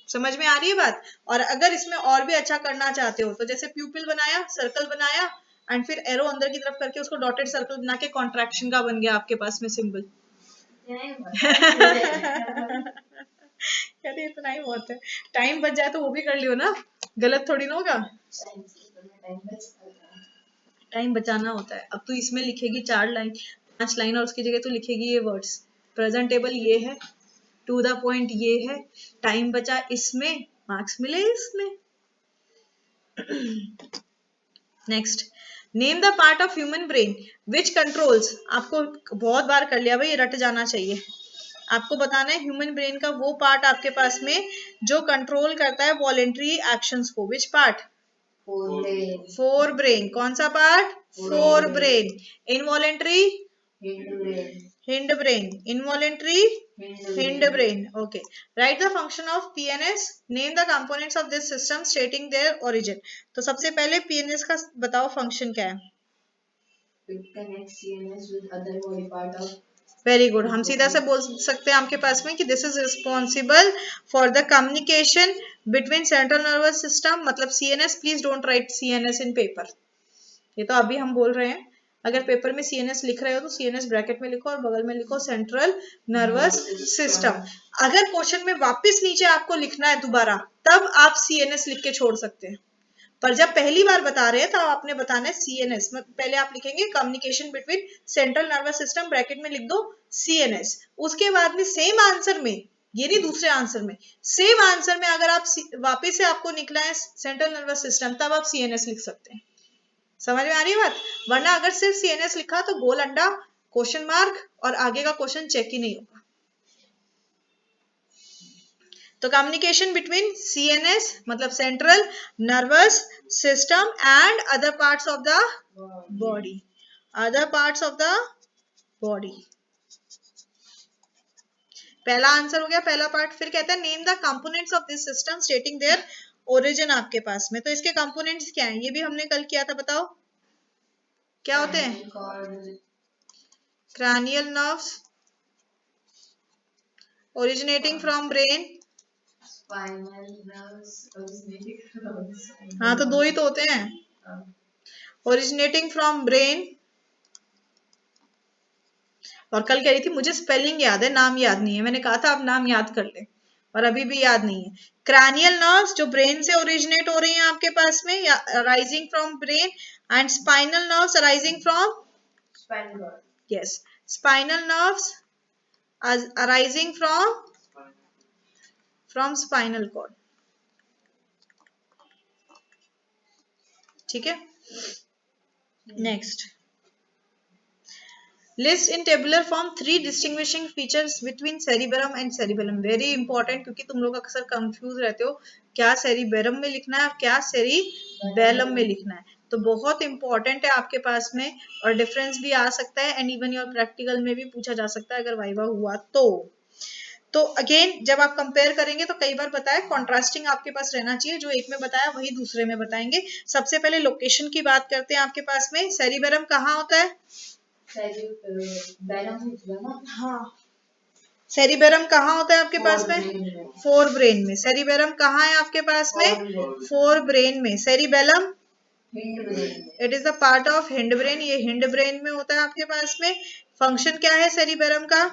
Speaker 1: समझ में आ रही है बात? और अगर इसमें और भी अच्छा करना चाहते हो तो जैसे प्यूपिल बनाया, सर्कल बनाया एंड फिर एरो अंदर की तरफ करके उसको डॉटेड सर्कल बना के कॉन्ट्रैक्शन का बन गया आपके पास में सिंबल। कहते इतना ही बहुत है, टाइम बच जाए तो वो भी कर लियो ना, गलत थोड़ी ना होगा। टाइम बचाना होता है। अब तू इसमें लिखेगी 4 लाइन 5 लाइन और उसकी जगह तू लिखेगी ये वर्ड्स, प्रेजेंटेबल ये है, टू द पॉइंट ये है, टाइम बचा इसमें, मार्क्स मिले इसमें। Next, name the part of human brain which controls. आपको बहुत बार कर लिया भाई, ये रट जाना चाहिए। आपको बताना है ह्यूमन ब्रेन का वो पार्ट आपके पास में जो कंट्रोल करता है वॉलेंट्री एक्शंस को। Which part? Forebrain. कौन सा पार्ट? Forebrain. Involuntary hindbrain, involuntary hindbrain. Okay, write the function of PNS, name the components of this system stating their origin. तो सबसे पहले पीएनएस का बताओ फंक्शन क्या है? वेरी गुड, हम सीधा से बोल सकते हैं आपके पास में कि this is responsible for the communication between central nervous system, मतलब CNS. Please don't write CNS in paper, ये तो अभी हम बोल रहे हैं। अगर पेपर में सीएनएस लिख रहे हो तो सीएनएस ब्रैकेट में लिखो और बगल में लिखो सेंट्रल नर्वस सिस्टम। अगर क्वेश्चन में वापस नीचे आपको लिखना है दोबारा, तब आप सीएनएस लिख के छोड़ सकते हैं, पर जब पहली बार बता रहे हैं तो आपने बताना है सीएनएस। पहले आप लिखेंगे communication between central nervous system, bracket में लिख दो सीएनएस। उसके बाद में सेम आंसर में, ये नहीं दूसरे आंसर में, सेम आंसर में अगर आप वापस से आपको निकला है सेंट्रल नर्वस सिस्टम, तब आप सीएनएस लिख सकते हैं। समझ में आ रही है बात? वरना अगर सिर्फ सीएनएस लिखा तो गोल अंडा, क्वेश्चन मार्क, और आगे का क्वेश्चन चेक ही नहीं होगा। तो कम्युनिकेशन बिटवीन सीएनएस मतलब central nervous system and other parts of the body, other parts of the body. पहला आंसर हो गया, पहला पार्ट। फिर कहता है name the components of this system stating their origin आपके पास में। तो इसके कंपोनेंट्स क्या हैं, ये भी हमने कल किया था, बताओ क्या होते हैं। cranial nerves originating from brain, spinal nerves originating from spine। हाँ तो दो ही तो होते हैं, originating from brain। और कल कह रही थी मुझे स्पेलिंग याद है, नाम याद नहीं है। मैंने कहा था आप नाम याद कर ले, और अभी भी याद नहीं है। क्रैनियल नर्व्स जो ब्रेन से ओरिजिनेट हो रही हैं आपके पास में, या arising from brain, and spinal nerves arising from spinal cord. Yes, spinal nerves arising from spinal cord. ठीक है, next, list in tabular form 3 distinguishing features between cerebrum and cerebellum. Very important, क्योंकि तुम लोग अक्सर कंफ्यूज रहते हो क्या cerebrum में लिखना है, क्या सेरिबेलम में लिखना है। तो बहुत इंपॉर्टेंट है आपके पास में, और डिफरेंस भी आ सकता है, एंड इवन योर प्रैक्टिकल में भी पूछा जा सकता है अगर वाइवा हुआ तो अगेन जब आप कंपेयर करेंगे तो कई बार बताया कॉन्ट्रास्टिंग आपके पास रहना चाहिए, जो एक में बताया वही दूसरे में बताएंगे। सबसे पहले लोकेशन की बात करते हैं आपके पास में। सेरिबेरम कहाँ होता है, हाँ, सेरिबेरम कहाँ होता है आपके पास में, फोर ब्रेन में। सेरिबेरम कहाँ है आपके पास में, फोर ब्रेन में। Cerebellum it is the part of hind brain, ये हिंड ब्रेन में होता है आपके पास में। फंक्शन क्या है सेरिबेरम का,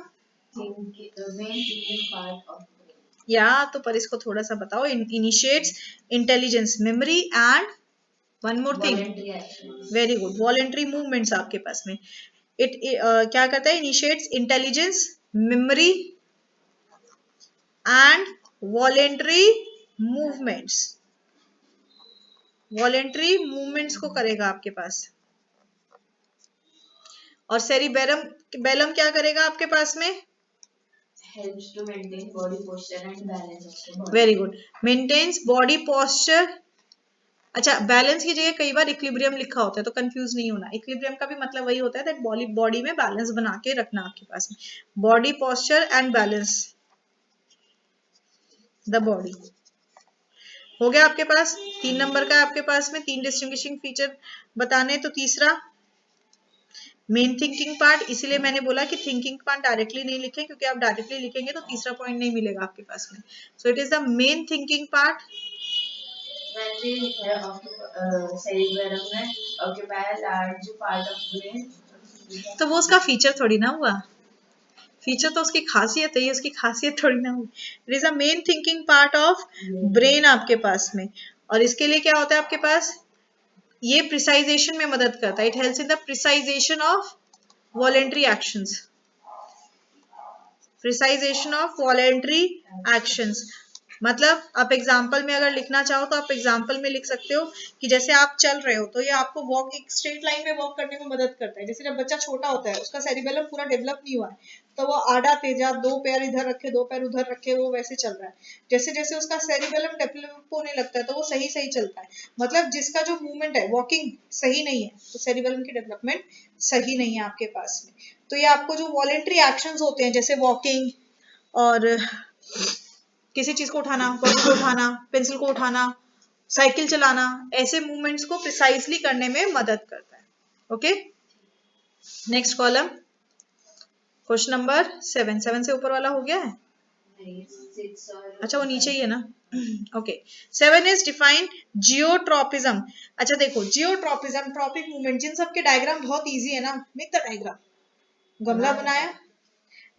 Speaker 1: या तो पर इसको थोड़ा सा बताओ। Initiates intelligence, memory and one more thing, very good, voluntary movements आपके पास में। इट क्या करता है, initiates intelligence, memory and voluntary movements. Voluntary movements को करेगा आपके पास। और सेरिबेरम बेलम क्या करेगा आपके पास में, helps to maintain body posture and balance of the body। Very good, maintains body posture। अच्छा, बैलेंस की जगह कई बार इक्विलिब्रियम लिखा होता है, तो कंफ्यूज नहीं होना। इक्विलिब्रियम का भी मतलब वही होता है दैट बॉडी में बैलेंस बना के रखना आपके पास में। Body posture and balance the body हो गया आपके पास। 3 नंबर का आपके पास में 3 डिस्टिंग्विशिंग फीचर बताने। तो तीसरा मेन थिंकिंग पार्ट, इसीलिए मैंने बोला कि थिंकिंग पार्ट डायरेक्टली नहीं लिखें, क्योंकि आप डायरेक्टली लिखेंगे तो तीसरा पॉइंट नहीं मिलेगा आपके पास में। So it is the main thinking part. तो वो उसका फीचर थोड़ी ना हुआ, फीचर तो उसकी खासियत है, ये उसकी खासियत थोड़ी ना हुई। It is a main thinking part of brain आपके पास में। और इसके लिए क्या होता है आपके पास, ये प्रिसाइजेशन में मदद करता है। It helps in the precision of voluntary actions, precision of voluntary actions. मतलब आप एग्जाम्पल में अगर लिखना चाहो तो आप एग्जाम्पल में लिख सकते हो कि जैसे आप चल रहे हो तो ये आपको वॉक, एक स्ट्रेट लाइन में वॉक करने में मदद करता है। जैसे जब बच्चा छोटा होता है, उसका सेरिबेलम पूरा डेवलप नहीं हुआ है, तो वो आड़ा तेजा, 2 पैर इधर रखे 2 पैर उधर रखे, वो वैसे चल रहा है। जैसे जैसे उसका सेरिबेलम डेवलप होने लगता है तो वो सही सही चलता है। मतलब जिसका जो मूवमेंट है, वॉकिंग सही नहीं है, तो सेरिबेलम की डेवलपमेंट सही नहीं है आपके पास में। तो ये आपको जो वॉलेंटरी एक्शंस होते हैं, जैसे वॉकिंग और किसी चीज को उठाना, बॉटल को उठाना, पेंसिल को उठाना, साइकिल चलाना, ऐसे मूवमेंट्स को प्रिसाइजली करने में मदद करता है। Okay, next column, question number 7 से ऊपर वाला हो गया है। अच्छा, वो नीचे ही है ना। Okay, 7 is define geotropism. अच्छा देखो, जियोट्रोपिज्म, ट्रॉपिक मूवमेंट, जिन सबके डायग्राम बहुत इजी है ना। Make the diagram. गमला बनाया,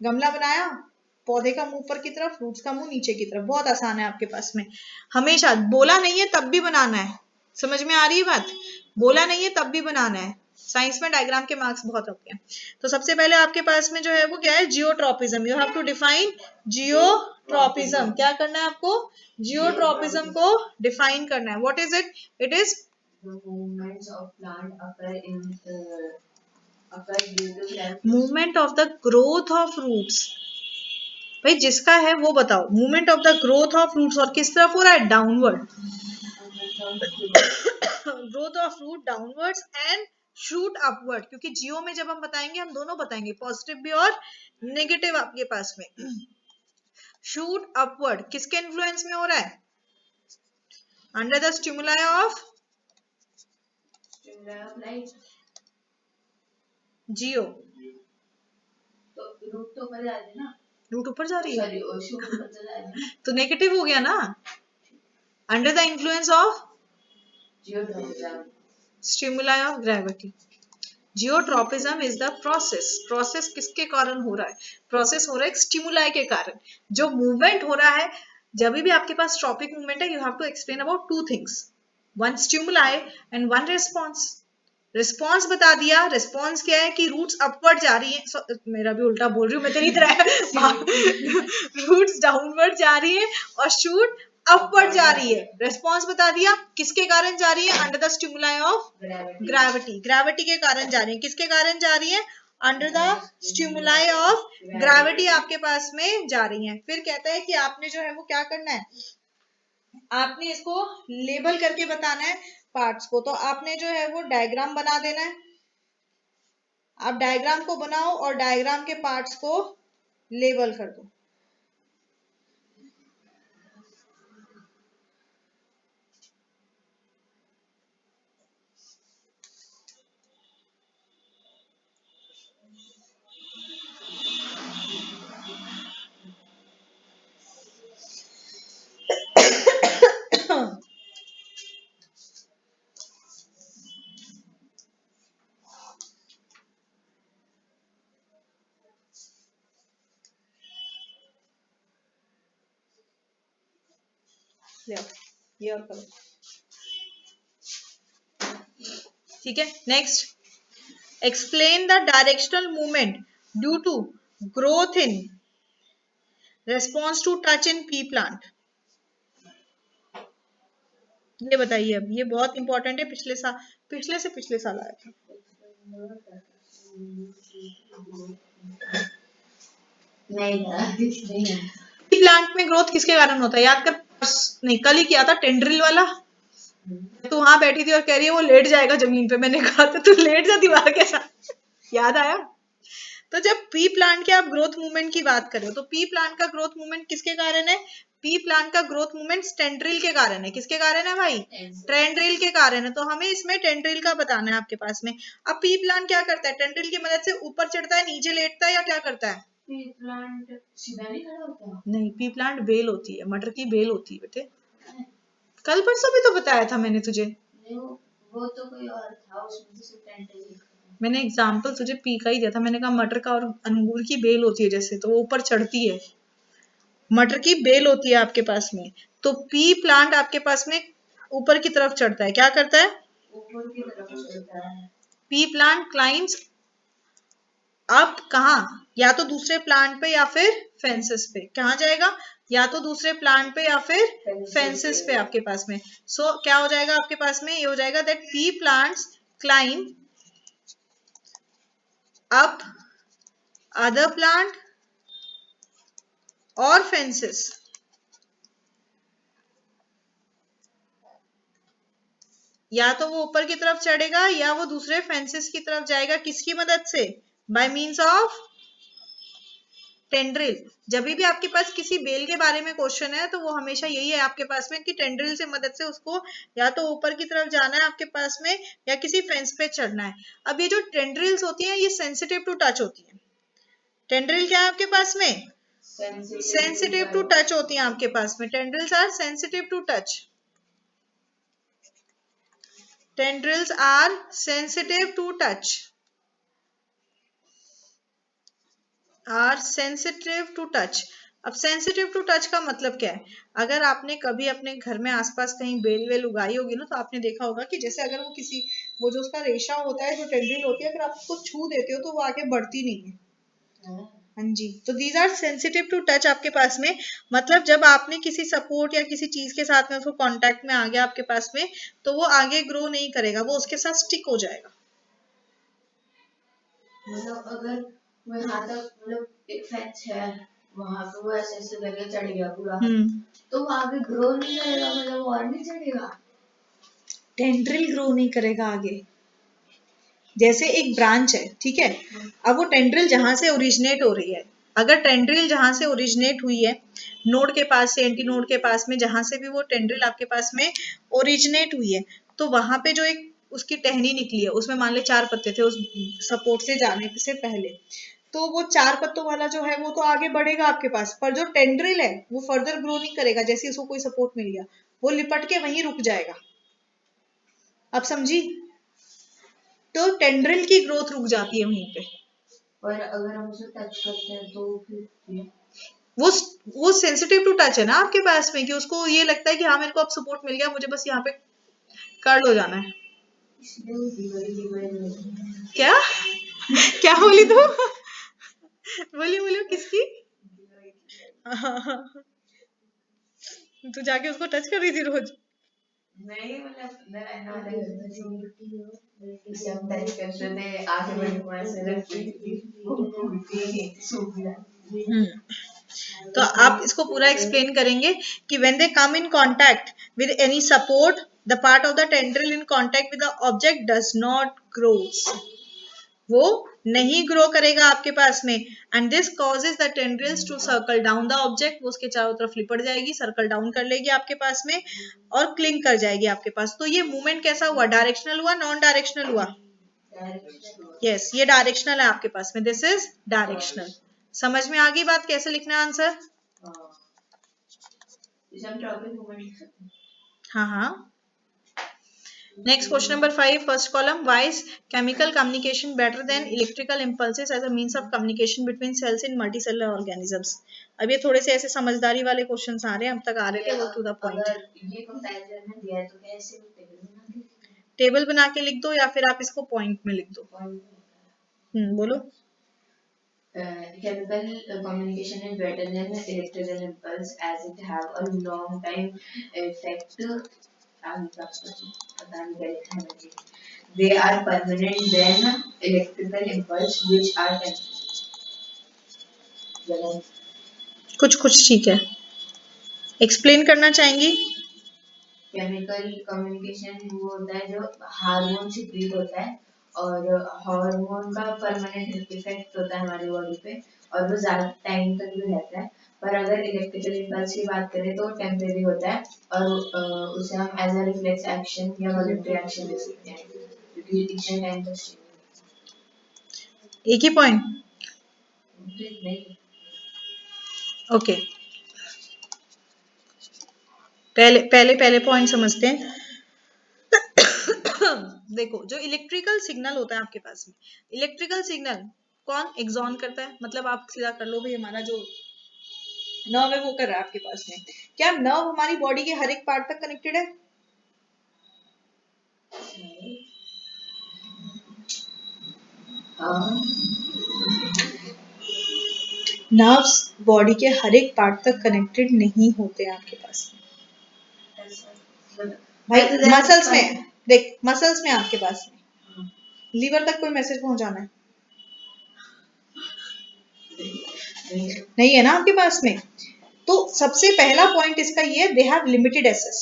Speaker 1: गमला बनाया, पौधे का मुंह ऊपर की तरफ, फ्रूट्स का मुंह नीचे की तरफ। बहुत आसान है आपके पास में। हमेशा बोला नहीं है तब भी बनाना है, समझ में आ रही है बात, बोला नहीं है तब भी बनाना है। साइंस में डायग्राम के मार्क्स बहुत होते हैं। तो सबसे पहले आपके पास में जो है वो क्या है, geotropism. You have to define geotropism. क्या करना है आपको, जियोट्रोपिज्म को डिफाइन करना है। What is it, it is movement of plant occur in movement of the growth of roots. भाई जिसका है वो बताओ, movement of the growth of roots, और किस तरफ हो रहा है, downward. Growth of root downwards and shoot upward, क्योंकि जियो में जब हम बताएंगे हम दोनों बताएंगे, पॉजिटिव भी और नेगेटिव आपके पास में। शूट अपवर्ड किसके इन्फ्लुएंस में हो रहा है? अंडर द स्टिमुलाई ऑफ जियो।
Speaker 2: तो रूट तो ऊपर जा रही है ना,
Speaker 1: रूट ऊपर जा रही है,
Speaker 2: सॉरी शूट ऊपर चला जा रही है
Speaker 1: तो नेगेटिव हो गया ना। Under the influence of stimuli of gravity. Geotropism is the process. Process किसके कारण हो रहा है? प्रोसेस हो रहा है स्टिमुलाई के कारण। जो मूवमेंट हो रहा है, जब भी आपके पास ट्रॉपिक मूवमेंट है, you have to explain about two things, one stimuli and one response. Response बता दिया, रिस्पॉन्स क्या है कि रूट्स अपवर्ड जा रही है, मेरा भी उल्टा बोल रही हूँ मैं तेरी तरह रूट्स डाउनवर्ड जा रही है और शूट अपवर्ड जा रही है। रिस्पॉन्स बता दिया, किसके कारण जा रही है? Under the stimuli of gravity. Gravity के कारण जा रही है। किसके कारण जा रही है? Under the stimuli of gravity आपके पास में जा रही है। फिर कहता है कि आपने जो है वो क्या करना है, आपने इसको लेबल करके बताना है पार्ट्स को। तो आपने जो है वो डायग्राम बना देना है। आप डायग्राम को बनाओ और डायग्राम के पार्ट्स को लेबल कर दो। ये और करो, ठीक है। Next, explain the directional movement due to growth in response to touch in pea plant. ये बताइए, अब ये बहुत इंपॉर्टेंट है, पिछले से पिछले साल आया था।
Speaker 2: नहीं
Speaker 1: प्लांट में ग्रोथ किसके कारण होता है? याद कर, नहीं कल ही किया था टेंड्रिल वाला। तो वहां बैठी थी और कह रही है वो लेट जाएगा जमीन पे। मैंने कहा था तू लेट जा दीवार के साथ, याद आया? तो जब पी प्लांट के आप ग्रोथ मूवमेंट की बात करें, तो पी प्लांट का ग्रोथ मूवमेंट किसके कारण है? पी प्लांट का ग्रोथ मूवमेंट टेंड्रिल के कारण है। किसके कारण है भाई? टेंड्रिल के कारण है। तो हमें इसमें टेंड्रिल का बताना है आपके पास में। अब पी प्लांट क्या करता है? टेंड्रिल की मदद से ऊपर चढ़ता है, नीचे लेटता है, या क्या करता है?
Speaker 2: पी प्लांट सीधा नहीं खड़ा होता?
Speaker 1: नहीं, पी प्लांट बेल होती है, मटर की बेल होती है बेटे। कल परसों भी तो बताया था मैंने तुझे।
Speaker 2: वो तो कोई और था, उसमें तो सिर्फ टेंड्रिल।
Speaker 1: मैंने एग्जाम्पल तुझे पी का ही दिया था। मैंने कहा मटर का और अंगूर की बेल होती है जैसे, तो वो ऊपर चढ़ती है। मटर की बेल होती है आपके पास में। तो पी प्लांट आपके पास में ऊपर की तरफ चढ़ता है। क्या करता है?
Speaker 2: ऊपर की तरफ चढ़ता है।
Speaker 1: पी प्लांट क्लाइंब्स अप, कहाँ? या तो दूसरे प्लांट पे या फिर फेंसेस पे। कहाँ जाएगा? या तो दूसरे प्लांट पे या फिर फेंसेस पे आपके पास में। सो क्या हो जाएगा आपके पास में? ये हो जाएगा that P plants climb up other plant और फेंसेस। या तो वो ऊपर की तरफ चढ़ेगा या वो दूसरे फेंसेस की तरफ जाएगा। किसकी मदद से? Bye means of tendril. जब भी आपके पास किसी बेल के बारे में क्वेश्चन है तो वो हमेशा यही है आपके पास में कि टेंड्रिल से मदद से उसको या तो ऊपर की तरफ जाना है आपके पास में या किसी फेंस पे चढ़ना है। अब ये जो टेंड्रिल्स होती हैं ये सेंसिटिव टू टच होती है। टेंड्रिल क्या है आपके पास में? सेंसिटिव टू टच होती है आपके पास में। Tendrils are sensitive to touch. Tendrils are sensitive to touch. Are sensitive to touch. अब सेंसिटिव टू टच का मतलब क्या है? अगर आपने कभी अपने घर में आसपास कहीं बेल वेल उगाई होगी ना, तो आपने देखा होगा कि जैसे अगर वो किसी, वो जो उसका रेशा होता है, जो टेंड्रिल होती है, अगर आप उसको छू देते हो तो वो आगे बढ़ती नहीं है। हाँ जी, तो these are sensitive to touch आपके पास में। मतलब जब आपने किसी सपोर्ट या किसी चीज के साथ में उसको कांटेक्ट में आ गया आपके पास में, तो वो आगे ग्रो नहीं करेगा, वो उसके साथ स्टिक हो जाएगा।
Speaker 2: मतलब अगर वो यहाँ तक, मतलब एक फेंस है वहां पे, वो ऐसे ऐसे करके चढ़ गया पूरा, तो वो आगे ग्रो नहीं करेगा, मतलब और नहीं चढ़ेगा।
Speaker 1: टेंड्रिल ग्रो नहीं करेगा आगे। जैसे एक ब्रांच है, ठीक है, अब वो टेंड्रिल जहां से ओरिजिनेट हो रही है, अगर टेंड्रिल जहां से ओरिजिनेट हुई है, नोड के पास से, एंटी नोड के पास में, जहां से भी वो टेंड्रिल आपके पास में ओरिजिनेट हुई है, तो वहां पे जो एक उसकी टहनी निकली है, उसमें मान ले 4 पत्ते थे उस सपोर्ट से जाने से पहले, तो वो 4 पत्तों वाला जो है वो तो आगे बढ़ेगा आपके पास, पर जो टेंड्रिल है वो फर्दर ग्रो नहीं करेगा। जैसे उसको कोई सपोर्ट मिल गया, वो लिपट के वहीं रुक जाएगा। अब समझी? तो टेंड्रिल की ग्रोथ रुक जाती है वहीं पे।
Speaker 2: और अगर हम उसे टच करते हैं तो फिर
Speaker 1: वो सेंसिटिव टू टच है ना आपके पास में, कि उसको ये लगता है कि हाँ मेरे को अब सपोर्ट मिल गया, मुझे बस यहाँ पे कर्ल हो जाना है। क्या क्या बोली तू? बोलियो किसकी? तू जाके उसको टच कर रही थी रोज?
Speaker 2: नहीं, मतलब मैं इसे हम टच करते थे, आगे बढ़ने से
Speaker 1: तो आप इसको पूरा एक्सप्लेन करेंगे कि when they come in contact with any support, the part of the tendril in contact with the object does not grows. वो नहीं ग्रो करेगा आपके पास में, and this causes the tendrils to circle down the object. वो उसके चारों तरफ लिपट जाएगी, सर्कल डाउन कर लेगी आपके पास में और क्लिंग कर जाएगी आपके पास। तो ये मूवमेंट कैसा हुआ? डायरेक्शनल हुआ, नॉन डायरेक्शनल हुआ? यस, ये डायरेक्शनल है आपके पास में, दिस इज डायरेक्शनल। समझ में आ गई बात? कैसे लिखना आंसर? हाँ हाँ। Next, question number 5, first column. Why is chemical communication better than electrical impulses as a means of communication between cells in multicellular organisms? अब ये थोड़े से ऐसे समझदारी वाले क्वेश्चंस आ रहे हैं, अब तक आ रहे थे वो टू द पॉइंट। टेबल बना के लिख दो या फिर आप इसको पॉइंट में लिख दो। बोलो।
Speaker 2: Chemical communication is better than electrical impulse as it have a long time effect. They are permanent than electrical impulse which are temporary.
Speaker 1: कुछ ठीक है, एक्सप्लेन करना चाहेंगी?
Speaker 2: केमिकल कम्युनिकेशन वो होता है जो हार्मोन सिक्रीट होता है, और हार्मोन का परमानेंट इफेक्ट होता है हमारी बॉडी पे, और वो ज्यादा टाइम तक भी रहता है। पर अगर इलेक्ट्रिकल इम्पल्स की बात करें तो टेम्परेरी होता है, और उसे हम एज अ रिफ्लेक्स एक्शन या वॉलंटरी एक्शन ले सकते हैं, क्योंकि इतने टाइम तक
Speaker 1: एक ही पॉइंट। ओके, पहले पॉइंट समझते हैं। देखो, जो इलेक्ट्रिकल सिग्नल होता है आपके पास में, इलेक्ट्रिकल सिग्नल कौन एक्सॉन करता है? मतलब आप सीधा कर लो भाई, हमारा जो नर्व है वो कर रहा है आपके पास में। क्या नर्व हमारी बॉडी के हर एक पार्ट तक कनेक्टेड है? नर्व्स बॉडी के हर एक पार्ट तक कनेक्टेड नहीं होते आपके पास में भाई। मसल्स में देख, मसल्स में आपके पास में लीवर तक कोई मैसेज पहुंचाना है नहीं है ना आपके पास में। तो सबसे पहला पॉइंट इसका ये, they have limited access.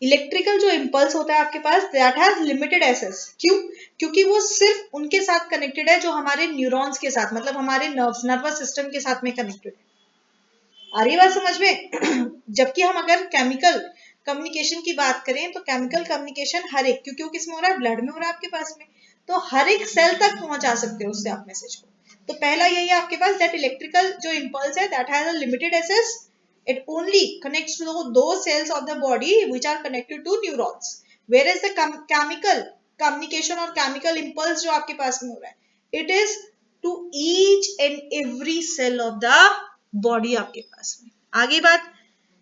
Speaker 1: Electrical जो इम्पल्स होता है आपके पास, दैट हैज लिमिटेड एक्सेस। क्यों? क्योंकि वो सिर्फ उनके साथ कनेक्टेड है जो हमारे न्यूरॉन्स के साथ, मतलब हमारे नर्वस सिस्टम के साथ में कनेक्टेड है। आ रही बात समझ में? जबकि हम अगर केमिकल कम्युनिकेशन की बात करें तो केमिकल कम्युनिकेशन हर एक, क्योंकि वो किसमें हो रहा है? ब्लड में हो रहा है आपके पास में, तो हर एक सेल तक पहुंचा सकते हो उससे आप मैसेज को। तो पहला यही है आपके पास, दैट इलेक्ट्रिकल जो इम्पल्स है that has a limited access, it only connects to those cells of the body which are connected to neurons, whereas the chemical communication और chemical impulse जो आपके पास में हो रहा है, it is to each and every cell of the body आपके पास में। आगे बात,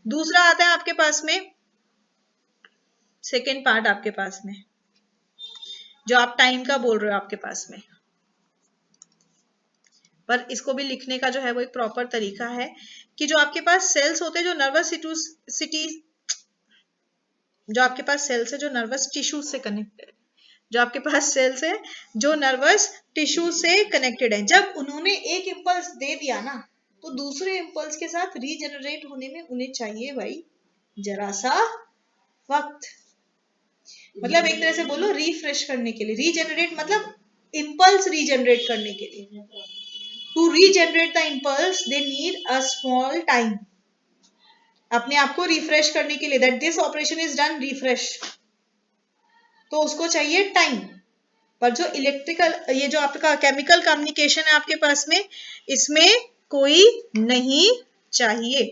Speaker 1: दूसरा आता है आपके पास में सेकेंड पार्ट आपके पास में, जो आप टाइम का बोल रहे हो आपके पास में, पर इसको भी लिखने का जो है वो एक प्रॉपर तरीका है कि जो आपके पास सेल्स होते हैं, जो नर्वस सिटीज, जो आपके पास सेल्स है जो नर्वस टिश्यू से कनेक्टेड, जो आपके पास सेल्स है जो नर्वस टिश्यू से कनेक्टेड है, जब उन्होंने एक इम्पल्स दे दिया ना, तो दूसरे इम्पल्स के साथ रीजनरेट होने में उन्हें चाहिए भाई जरा सा वक्त। मतलब एक तरह से बोलो रिफ्रेश करने के लिए, रीजनरेट मतलब इम्पल्स रीजनरेट करने के लिए। To regenerate the impulse they need a small time, अपने आप को रिफ्रेश करने के लिए, that this operation is done refresh, तो उसको चाहिए टाइम। पर जो इलेक्ट्रिकल, ये जो आपका केमिकल कम्युनिकेशन है आपके पास में, इसमें कोई नहीं चाहिए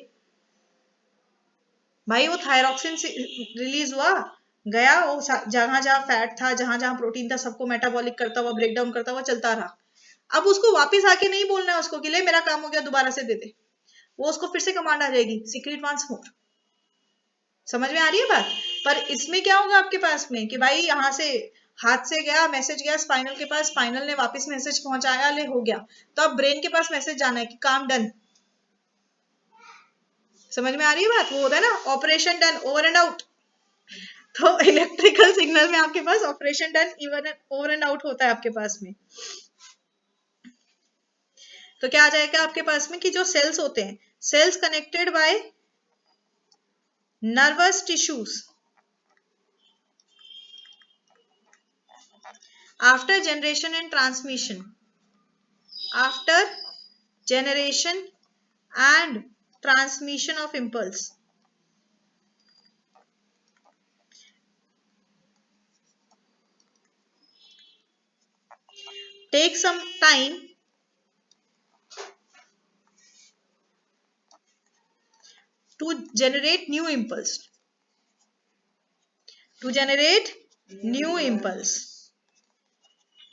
Speaker 1: भाई। वो थायरॉक्सिन रिलीज हुआ, गया, वो जहां जहां फैट था, जहां जहां प्रोटीन था, सबको मेटाबॉलिक करता हुआ, ब्रेक डाउन करता हुआ चलता रहा। अब उसको वापस आके नहीं बोलना है उसको कि ले मेरा काम हो गया, दोबारा से दे दे, वो उसको फिर से कमांड आ जाएगी, सीक्रेट वंस मोर। समझ में आ रही है बात? पर इसमें क्या होगा आपके पास में कि भाई यहाँ से हाथ से गया मैसेज, गया स्पाइनल के पास, स्पाइनल ने वापस मैसेज पहुंचाया, ले हो गया, तो अब ब्रेन के पास मैसेज जाना है कि काम डन। समझ में आ रही है बात? वो होता है ना operation done, over and out. तो इलेक्ट्रिकल सिग्नल में आपके पास operation done, even over and out होता है आपके पास में। तो क्या आ जाएगा आपके पास में कि जो सेल्स होते हैं, cells connected by nervous tissues after generation and transmission, after generation and transmission of impulse, take some time to generate new impulse, to generate new impulse,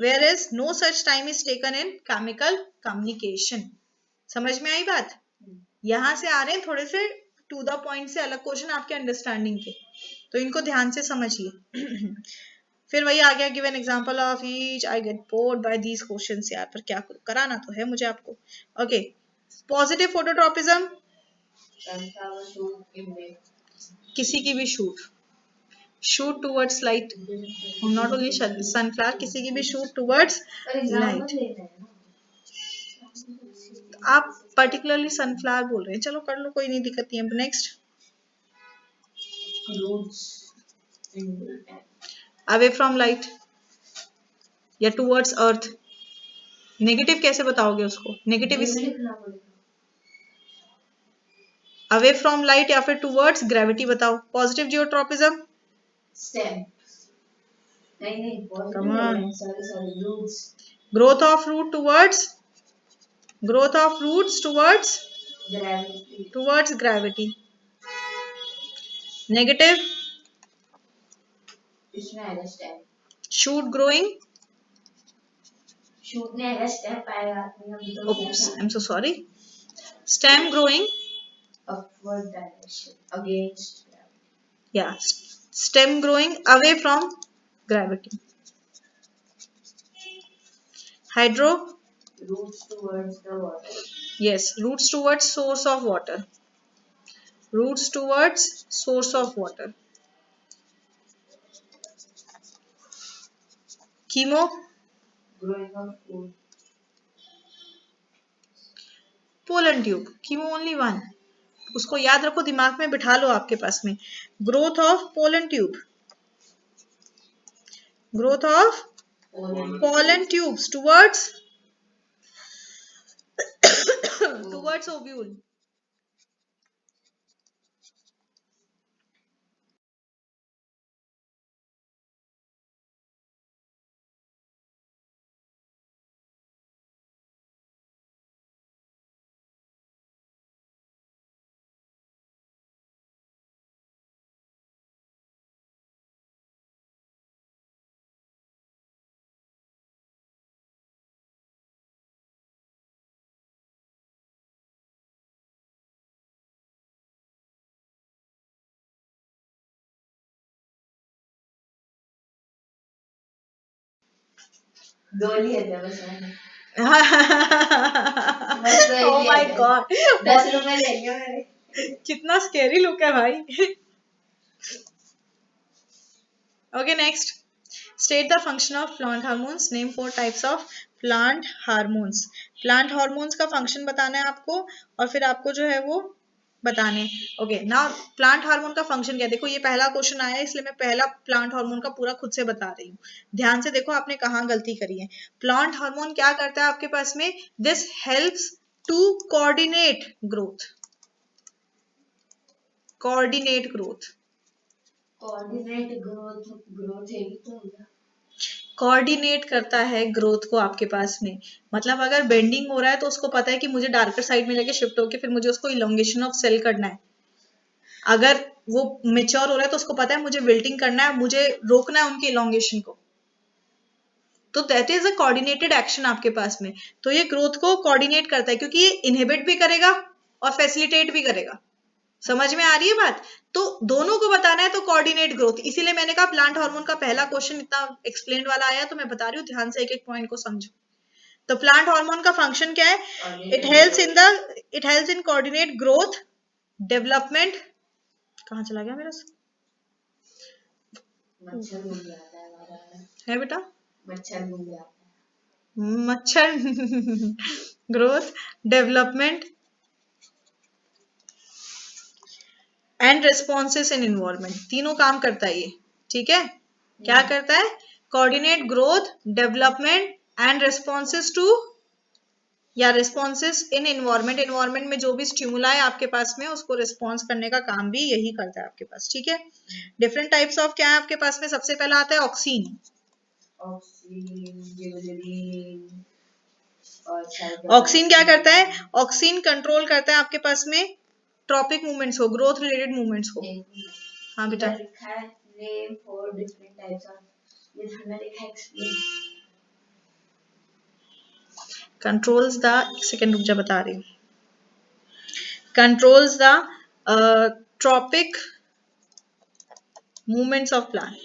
Speaker 1: whereas no such time is taken in chemical communication। समझ में आई बात? यहां से आ रहे हैं थोड़े से टू द पॉइंट से अलग क्वेश्चन आपके अंडरस्टैंडिंग के, तो इनको ध्यान से समझिए। फिर वही आ गया, give an example of each, I get bored by these questions यार, पर क्या करूं, कराना तो है मुझे आपको। ओके, पॉजिटिव फोटोट्रोपिज्म, किसी की भी shoot towards light, not only sunflower, किसी की भी शूट टुवर्ड्स लाइट। आप पर्टिकुलरली सनफ्लावर बोल रहे हैं, चलो कर लो, कोई नहीं, दिक्कत नहीं है। नेक्स्ट, अवे फ्रॉम लाइट या टुवर्ड्स अर्थ। नेगेटिव कैसे बताओगे उसको? नेगेटिव इसलिए अवे फ्रॉम लाइट या फिर टुवर्ड्स ग्रेविटी बताओ। पॉजिटिव जियोट्रोपिज्म,
Speaker 2: स्टेम, नहीं
Speaker 1: come on,
Speaker 2: sorry roots,
Speaker 1: growth of root towards, growth of roots towards gravity. Negative,
Speaker 2: इसमें आएगा स्टेम,
Speaker 1: शूट ग्रोइंग,
Speaker 2: शूट में आएगा स्टेम पाएगा,
Speaker 1: oops I'm so sorry, stem growing,
Speaker 2: upward direction against gravity,
Speaker 1: yeah, stem growing away from gravity। hydro,
Speaker 2: roots towards the water,
Speaker 1: yes, roots towards source of water, roots towards source of water। chemo,
Speaker 2: growing of food,
Speaker 1: pollen tube, chemo only one, उसको याद रखो, दिमाग में बिठा लो आपके पास में। Growth of pollen tube, growth of pollen tubes towards towards ovule.
Speaker 2: दो लिए थे बस मैंने,
Speaker 1: Oh my God,
Speaker 2: 10 रुपए ले लिए मैंने।
Speaker 1: कितना स्केरी लुक है भाई। Okay, next, state the function of plant hormones, name 4 types of plant hormones. Plant hormones का फंक्शन बताना है आपको, और फिर आपको जो है वो बताने। ओके, नाउ प्लांट हार्मोन का फंक्शन क्या है? देखो ये पहला क्वेश्चन आया है, इसलिए मैं पहला प्लांट हार्मोन का पूरा खुद से बता रही हूँ। ध्यान से देखो आपने कहाँ गलती करी है। प्लांट हार्मोन क्या करता है आपके पास में? This helps to coordinate growth. Coordinate growth,
Speaker 2: coordinate growth, growth है ही तो होगा।
Speaker 1: कोऑर्डिनेट करता है ग्रोथ को आपके पास में। मतलब अगर बेंडिंग हो रहा है तो उसको पता है कि मुझे डार्कर साइड में लेके शिफ्ट होके फिर मुझे उसको इलोंगेशन ऑफ सेल करना है। अगर वो मेच्योर हो रहा है तो उसको पता है मुझे विल्टिंग करना है, मुझे रोकना है उनके इलोंगेशन को। तो that is a coordinated action आपके पास में। तो ये ग्रोथ को कोऑर्डिनेट करता है क्योंकि ये इनहिबिट भी करेगा और फैसिलिटेट भी करेगा। समझ में आ रही है बात? तो दोनों को बताना है तो कोऑर्डिनेट ग्रोथ। इसीलिए मैंने कहा प्लांट हार्मोन का पहला क्वेश्चन इतना एक्सप्लेन वाला आया, तो मैं बता रही हूँ ध्यान से एक एक पॉइंट को समझो। तो प्लांट हार्मोन का फंक्शन क्या है? It helps in coordinate growth, development. कहाँ चला गया मेरा?
Speaker 2: मच्छर घूम जाता है हमारा।
Speaker 1: है बेटा?
Speaker 2: मच्छर घूम जाता
Speaker 1: मच्छर growth, development and responses in environment, तीनों काम करता है ये। ठीक है, क्या करता है? Coordinate growth, development and responses to, या रिस्पॉन्सेस इन इन्वायरमेंट। इन्वायरमेंट में जो भी स्टिमुला है आपके पास में उसको रिस्पॉन्स करने का काम भी यही करता है आपके पास। ठीक है, डिफरेंट टाइप्स ऑफ क्या है आपके पास में? सबसे पहला आता है ऑक्सीन।
Speaker 2: ऑक्सीन, गिबरेलिन और
Speaker 1: ऑक्सीन क्या करता है? ऑक्सीन कंट्रोल करता है आपके पास में ट्रॉपिक मूवमेंट्स को, ग्रोथ रिलेटेड मूवमेंट्स को। हाँ बेटा,
Speaker 2: इधर लिखा है name for different types of, ये हमने लिखा है एक्सप्लेन।
Speaker 1: कंट्रोल्स द, एक सेकेंड रुक जा, बता रही हूँ। Controls the tropic movements of plant,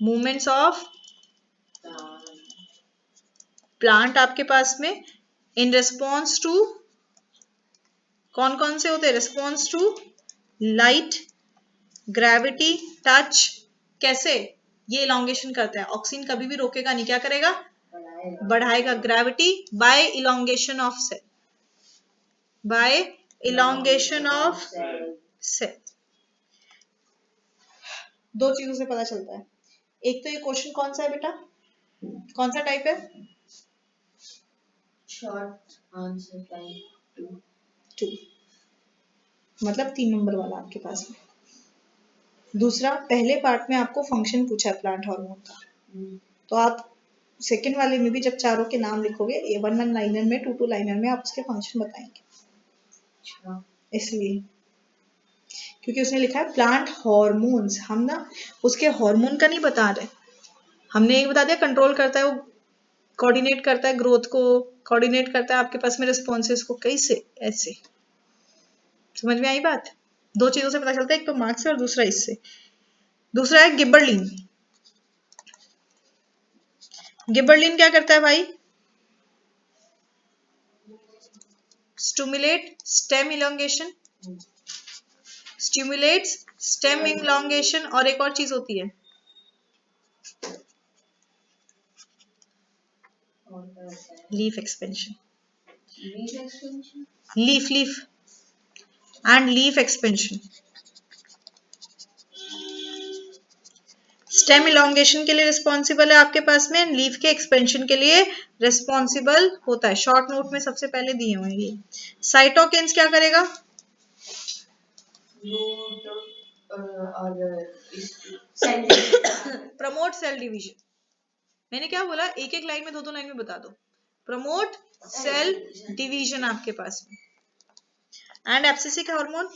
Speaker 1: movements of plant आपके पास में इन रिस्पॉन्स टू, कौन कौन से होते हैं? Response to light, gravity, touch. कैसे? ये इलोंगेशन करता है। ऑक्सीन कभी भी रोकेगा नहीं, क्या करेगा? बढ़ाएगा। Gravity by elongation of cell, by elongation of cell. दो चीजों से पता चलता है। एक तो ये क्वेश्चन कौन सा है बेटा? कौन सा टाइप है?
Speaker 2: शॉर्ट आंसर टाइप
Speaker 1: 2, मतलब 3 नंबर वाला आपके पास में। दूसरा, पहले पार्ट में आपको फंक्शन पूछा है प्लांट हार्मोन का, तो आप सेकंड वाले में भी जब चारों के नाम लिखोगे, 1 लाइनर में, 2 लाइनर में, आप उसके फंक्शन बताएंगे। इसलिए क्योंकि उसने लिखा है प्लांट हार्मोन्स, हम ना उसके हार्मोन का नहीं बता रहे। हमने एक बता दिया कंट्रोल करता है, वो कोऑर्डिनेट करता है ग्रोथ को, कोऑर्डिनेट करता है आपके पास में रिस्पॉन्सेस को। कैसे? ऐसे। समझ में आई बात? दो चीजों से पता चलता है, एक तो मार्क्स से और दूसरा इससे। दूसरा है गिबरलिन। गिबरलिन क्या करता है भाई? Stimulate stem elongation, stimulates stem elongation, और एक और चीज होती है leaf expansion. Leaf and leaf expansion. Stem elongation के लिए रिस्पॉन्सिबल है आपके पास में, लीफ के एक्सपेंशन के लिए रिस्पॉन्सिबल होता है। शॉर्ट नोट में सबसे पहले दिए हुए हैं ये। साइटोकिन्स क्या करेगा? Promote cell division. मैंने क्या बोला? एक एक लाइन में, दो लाइन में बता दो। प्रमोट सेल डिवीजन आपके पास में। एंड एब्सिसिक हार्मोन,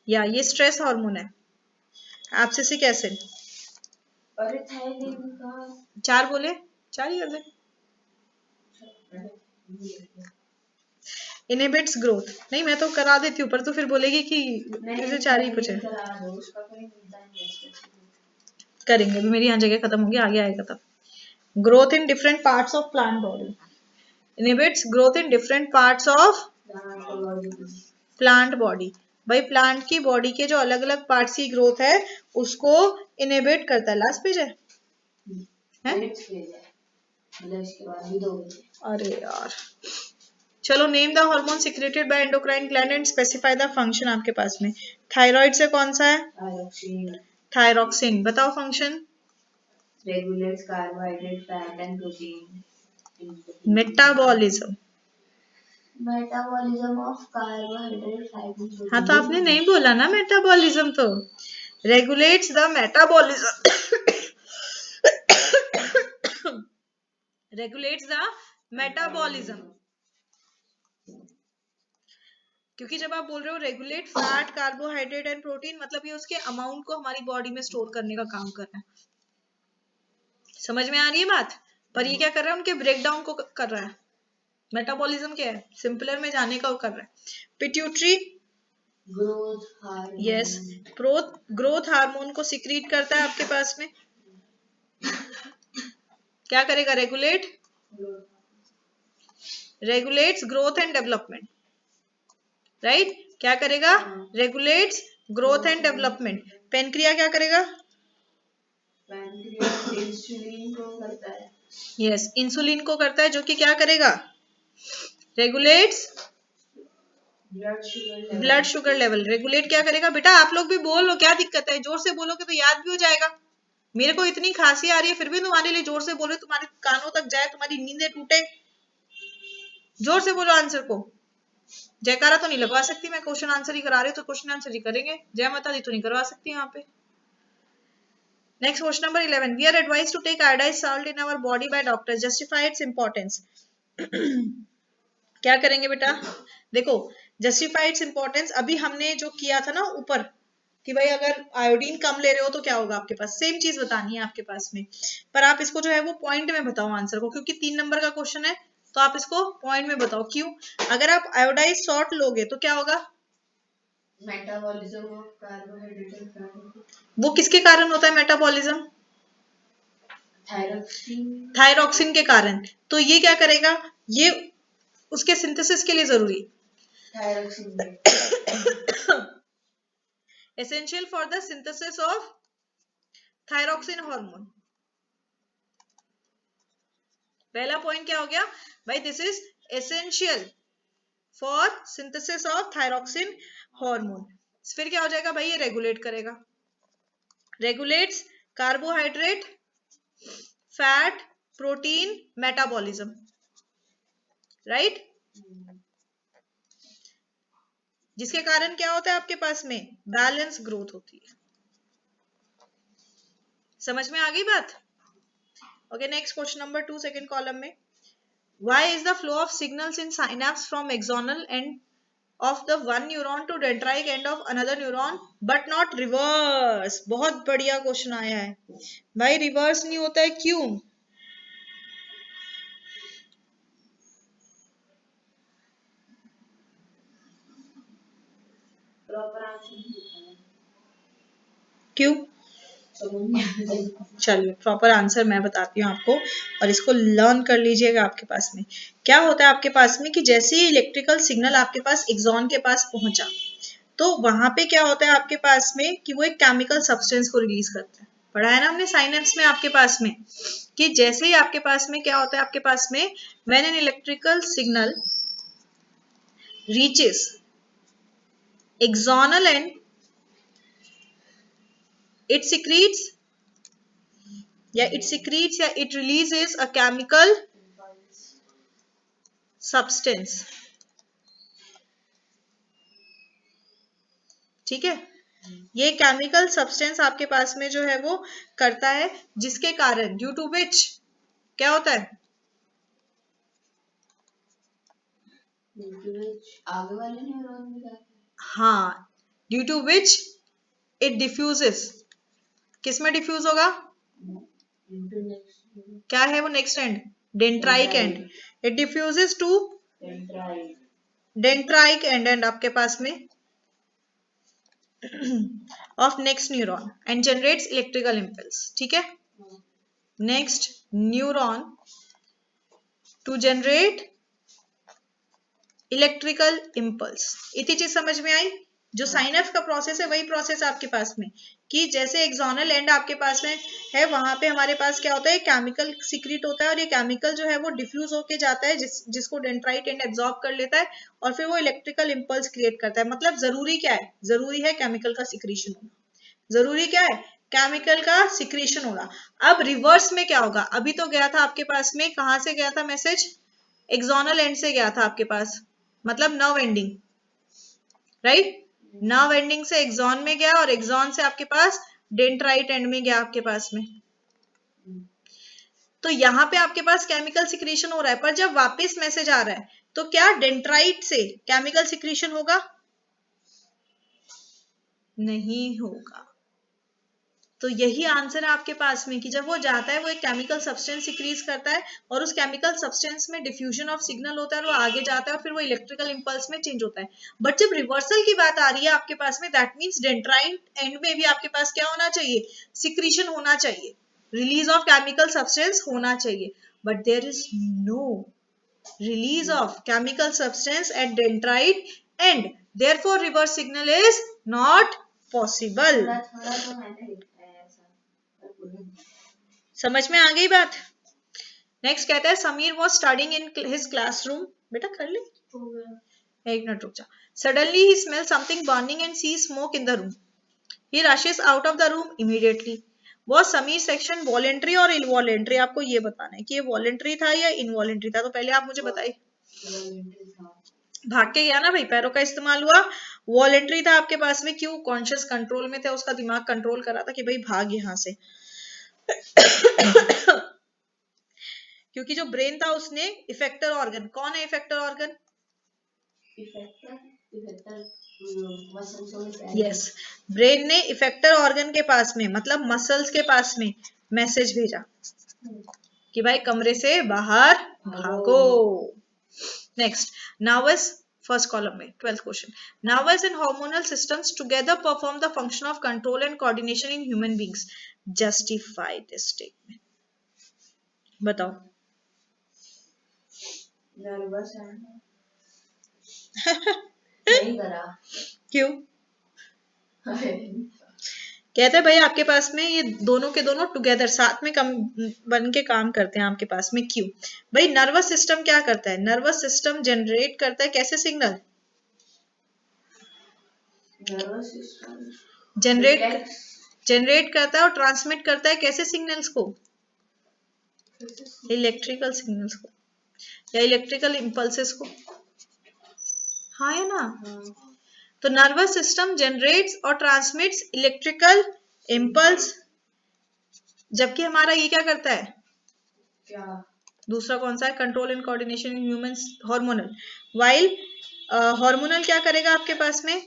Speaker 1: या ये स्ट्रेस हार्मोन है। एब्सिसिक एसिड, चार बोले, चार ही कर दे। इनहिबिट्स ग्रोथ, नहीं मैं तो करा देती हूँ, पर तो फिर बोलेगी कि जैसे चार ही कुछ है। करेंगे, अभी मेरी यहाँ जगह खत्म होगी, आगे आएगा तब। Growth in different parts of plant body, inhibits growth in different parts of plant body. भाई प्लांट की बॉडी के जो अलग अलग पार्ट्स की ग्रोथ है उसको इनहिबिट करता है। लास्ट पेज है? अरे यार, चलो name the hormone secreted by endocrine gland and specify the function आपके पास में। थायराइड से कौन सा है? थायरोक्सिन। बताओ function.
Speaker 2: regulates carbohydrate, fat and protein.
Speaker 1: Metabolism.
Speaker 2: Metabolism of carbohydrate, fat and protein.
Speaker 1: हाँ तो आपने नहीं बोला ना मेटाबॉलिज्म, तो regulates the metabolism, regulates the metabolism. क्योंकि जब आप बोल रहे हो regulate fat, carbohydrate and protein, मतलब ये उसके अमाउंट को हमारी बॉडी में स्टोर करने का काम कर रहा है। समझ में आ रही है बात? पर ये क्या कर रहा है? उनके ब्रेकडाउन को कर रहा है। मेटाबॉलिज्म क्या है? सिंपलर में जाने का वो कर रहा है। Pituitary
Speaker 2: growth hormone.
Speaker 1: Yes, growth hormone को सिक्रीट करता है आपके पास में। क्या करेगा? Regulates growth and development, right? क्या करेगा? Regulates growth and development. Pancreas क्या करेगा?
Speaker 2: इंसुलिन को करता है।
Speaker 1: यस, इंसुलिन को करता है, जो कि क्या करेगा? Regulates blood sugar level. Regulate क्या करेगा? बेटा आप लोग भी बोलो, क्या दिक्कत है? जोर से बोलोगे तो याद भी हो जाएगा। मेरे को इतनी खांसी आ रही है फिर भी तुम्हारे लिए जोर से बोलो, तुम्हारे कानों तक जाए, तुम्हारी नींदें टूटे। जोर से बोलो आंसर को। जयकारा तो नहीं लगवा सकती मैं, क्वेश्चन आंसर ही करा रही हूँ तो क्वेश्चन आंसर ही करेंगे। जय माता दी तो नहीं करवा सकती यहाँ पे। Next question number 11। We are advised to take iodized salt in our body by doctors, justify its importance. क्या करेंगे बेटा? देखो, जस्टिफाई इट्स इंपॉर्टेंस अभी हमने जो किया था ना ऊपर, कि भाई अगर आयोडीन कम ले रहे हो तो क्या होगा आपके पास, सेम चीज बतानी है आपके पास में। पर आप इसको जो है वो पॉइंट में बताओ आंसर को, क्योंकि 3 नंबर का क्वेश्चन है, तो आप इसको पॉइंट में बताओ। क्यों? अगर आप आयोडाइज्ड सॉल्ट लोगे तो क्या होगा?
Speaker 2: Metabolism of carbohydrate.
Speaker 1: वो किसके कारण होता है मेटाबॉलिज्म? थायरोक्सिन के कारण। तो ये क्या करेगा? ये उसके सिंथेसिस के लिए जरूरी, essential for the synthesis of thyroxine hormone. पहला पॉइंट क्या हो गया भाई? This is essential for synthesis of thyroxine hormone. फिर क्या हो जाएगा भाई? ये रेगुलेट करेगा, regulates carbohydrate, fat, protein metabolism, right? जिसके कारण क्या होता है आपके पास में? बैलेंस ग्रोथ होती है। समझ में आ गई बात? Okay, next question number 2, second column में। Why is the flow of signals in synapse from axonal end of the one neuron to dendritic end of another neuron but not reverse? बहुत बढ़िया question आया है भाई। Reverse नहीं होता है, क्यों? क्यों? चलिए प्रॉपर आंसर मैं बताती हूँ आपको, और इसको लर्न कर लीजिएगा आपके पास में। क्या होता है आपके पास में कि जैसे ही इलेक्ट्रिकल सिग्नल आपके पास एक्सॉन के पास पहुंचा, तो वहां पे क्या होता है आपके पास में कि वो एक केमिकल सब्सटेंस को रिलीज करता है। पढ़ा है ना हमने साइनेप्स में आपके पास में, कि जैसे ही आपके पास में क्या होता है आपके पास में, when an electrical signal reaches axonal and, it secretes या it releases a chemical substance। ठीक है, ये केमिकल सब्सटेंस आपके पास में जो है वो करता है, जिसके कारण ड्यू टू विच क्या होता है?
Speaker 2: आगे वाले न्यूरॉन में जाता है।
Speaker 1: हाँ, due to which it diffuses. किस में डिफ्यूज होगा? क्या है वो next end? Dendritic end. It diffuses to dendritic end आपके पास में of next neuron and generates electrical impulse. ठीक है, next neuron to generate electrical impulse. इतनी चीज समझ में आई? जो साइनेप्स का प्रोसेस है वही प्रोसेस आपके पास में, कि जैसे एक्सोनल एंड आपके पास में है, वहां पे हमारे पास क्या होता है, केमिकल सिक्रीट होता है और ये केमिकल जो है वो डिफ्यूज होके जाता है, जिसको डेंड्राइट एंड एब्जॉर्ब कर लेता है और फिर वो इलेक्ट्रिकल इंपल्स क्रिएट करता है। मतलब जरूरी क्या है, जरूरी है केमिकल का सिक्रीशन होना, जरूरी क्या है, केमिकल का सिक्रीशन होगा। अब रिवर्स में क्या होगा, अभी तो गया था आपके पास में, कहां से गया था मैसेज, एक्सोनल एंड से गया था आपके पास, मतलब nerve ending, right, nerve ending से एक्सॉन में गया और एक्सॉन से आपके पास डेंड्राइट एंड में गया आपके पास में। तो यहां पे आपके पास केमिकल सिक्रीशन हो रहा है, पर जब वापस मैसेज आ रहा है तो क्या डेंड्राइट से केमिकल सिक्रीशन होगा, नहीं होगा। तो यही आंसर है आपके पास में कि जब वो जाता है वो एक केमिकल सब्सटेंस सिक्रीज करता है और उस केमिकल सब्सटेंस में डिफ्यूजन ऑफ सिग्नल होता है और वो आगे जाता है और फिर वो इलेक्ट्रिकल इंपल्स में चेंज होता है। बट जब रिवर्सल की बात आ रही है आपके पास में, दैट मीन्स डेंड्राइट एंड में भी आपके पास क्या होना चाहिए, सिक्रीशन होना चाहिए, रिलीज ऑफ केमिकल सब्सटेंस होना चाहिए, but there is no release of chemical substance at dendrite end, therefore reverse signal is not possible। समझ में आ गई बात। नेक्स्ट कहता है Sameer was studying in his classroom, बेटा कर ले, एक मिनट रुक जा। Suddenly he smells something burning and sees smoke in the room. He rushes out of the room immediately. Was Sameer section voluntary और इनवॉलेंट्री, आपको ये बताना है कि ये वॉलेंट्री था या इनवॉलेंट्री था। तो पहले आप मुझे बताइए, भाग के गया ना भाई, पैरों का इस्तेमाल हुआ, वॉलेंट्री था आपके पास में, क्यों, कॉन्शियस कंट्रोल में था, उसका दिमाग कंट्रोल कर रहा था कि भाई भाग यहां से क्योंकि जो ब्रेन था उसने इफेक्टर ऑर्गन, कौन है इफेक्टर ऑर्गन, यस, ब्रेन ने इफेक्टर ऑर्गन के पास में मतलब मसल्स के पास में मैसेज भेजा कि भाई कमरे से बाहर भागो। नेक्स्ट, नर्वस, फर्स्ट कॉलम में 12th question, nervous and hormonal systems together perform the function of control and coordination in human beings, justify this statement. बताओ।
Speaker 2: नर्वस नहीं करा,
Speaker 1: क्यों, कहते हैं भाई आपके पास में ये दोनों के दोनों टुगेदर साथ में बन के काम करते हैं आपके पास में, क्यों भाई, नर्वस सिस्टम क्या करता है, नर्वस सिस्टम जनरेट करता है कैसे सिग्नल,
Speaker 2: नर्वस सिस्टम
Speaker 1: जनरेट करता है और ट्रांसमिट करता है कैसे सिग्नल्स को, इलेक्ट्रिकल सिग्नल्स को या इलेक्ट्रिकल इंपल्सेस को, हाँ है ना। तो नर्वस सिस्टम जनरेट्स और ट्रांसमिट्स इलेक्ट्रिकल इंपल्स, जबकि हमारा ये क्या करता है,
Speaker 2: क्या,
Speaker 1: दूसरा कौन सा है, control and coordination in humans, hormonal. While hormonal क्या करेगा आपके पास में,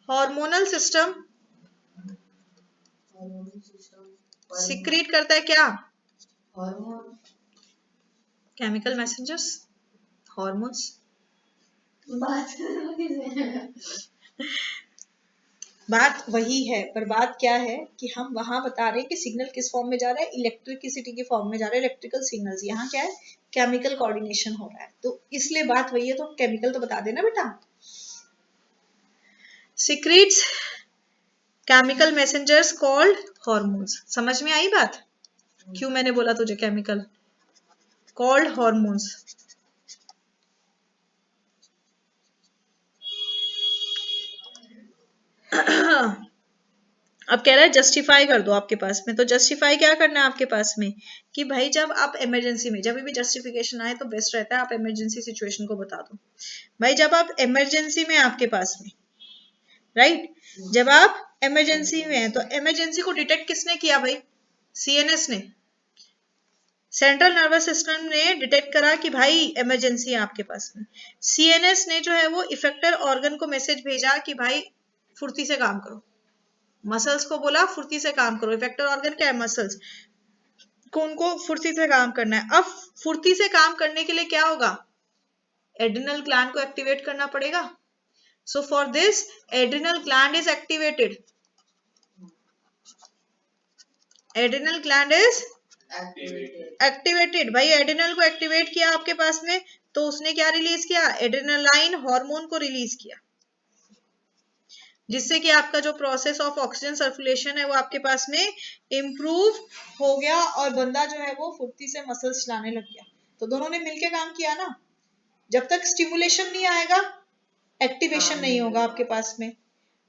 Speaker 1: हार्मोनल सिस्टम सिक्रीट करता है क्या,
Speaker 2: हार्मोन,
Speaker 1: केमिकल मैसेंजर्स, हार्मोन्स। बात वही है, पर बात क्या है कि हम वहां बता रहे हैं कि सिग्नल किस फॉर्म में जा रहा है, इलेक्ट्रिसिटी के फॉर्म में जा रहा है, इलेक्ट्रिकल सिग्नल्स। यहाँ क्या है, केमिकल कोऑर्डिनेशन हो रहा है, तो इसलिए बात वही है, तो केमिकल तो बता देना बेटा। Secretes chemical messengers called hormones, समझ में आई बात, क्यों मैंने बोला तुझे केमिकल कॉल्ड हार्मोन्स। अब कह रहा है जस्टिफाई कर दो आपके पास में, तो जस्टिफाई क्या करना है आपके पास में कि भाई जब आप इमरजेंसी में, जब भी जस्टिफिकेशन आए तो बेस्ट रहता है आप इमरजेंसी सिचुएशन को बता दो। भाई जब आप इमरजेंसी में आपके पास में, राइट, जब आप इमरजेंसी में है तो इमरजेंसी को डिटेक्ट किसने किया भाई, सीएनएस ने, सेंट्रल नर्वस सिस्टम ने डिटेक्ट करा कि भाई इमरजेंसी है आपके पास में। सीएनएस ने जो है वो इफेक्टर ऑर्गन को मैसेज भेजा कि भाई फुर्ती से काम करो, मसल्स को बोला फुर्ती से काम करो, इफेक्टर ऑर्गन क्या है, मसल्स को, उनको फुर्ती से काम करना है। अब फुर्ती से काम करने के लिए क्या होगा, एड्रिनल ग्लैंड को एक्टिवेट करना पड़ेगा। So for this adrenal gland is activated, adrenal gland is activated. भाई एड्रिनल को एक्टिवेट किया आपके पास में, तो उसने क्या रिलीज किया, एड्रिनलाइन हार्मोन को रिलीज किया, जिससे कि आपका जो प्रोसेस ऑफ ऑक्सीजन सर्कुलेशन है वो आपके पास में इम्प्रूव हो गया और बंदा जो है वो फुर्ती से मसल्स चलाने लग गया। तो दोनों ने मिलकर काम किया ना। जब तक स्टिमुलेशन नहीं आएगा एक्टिवेशन नहीं होगा आपके पास में।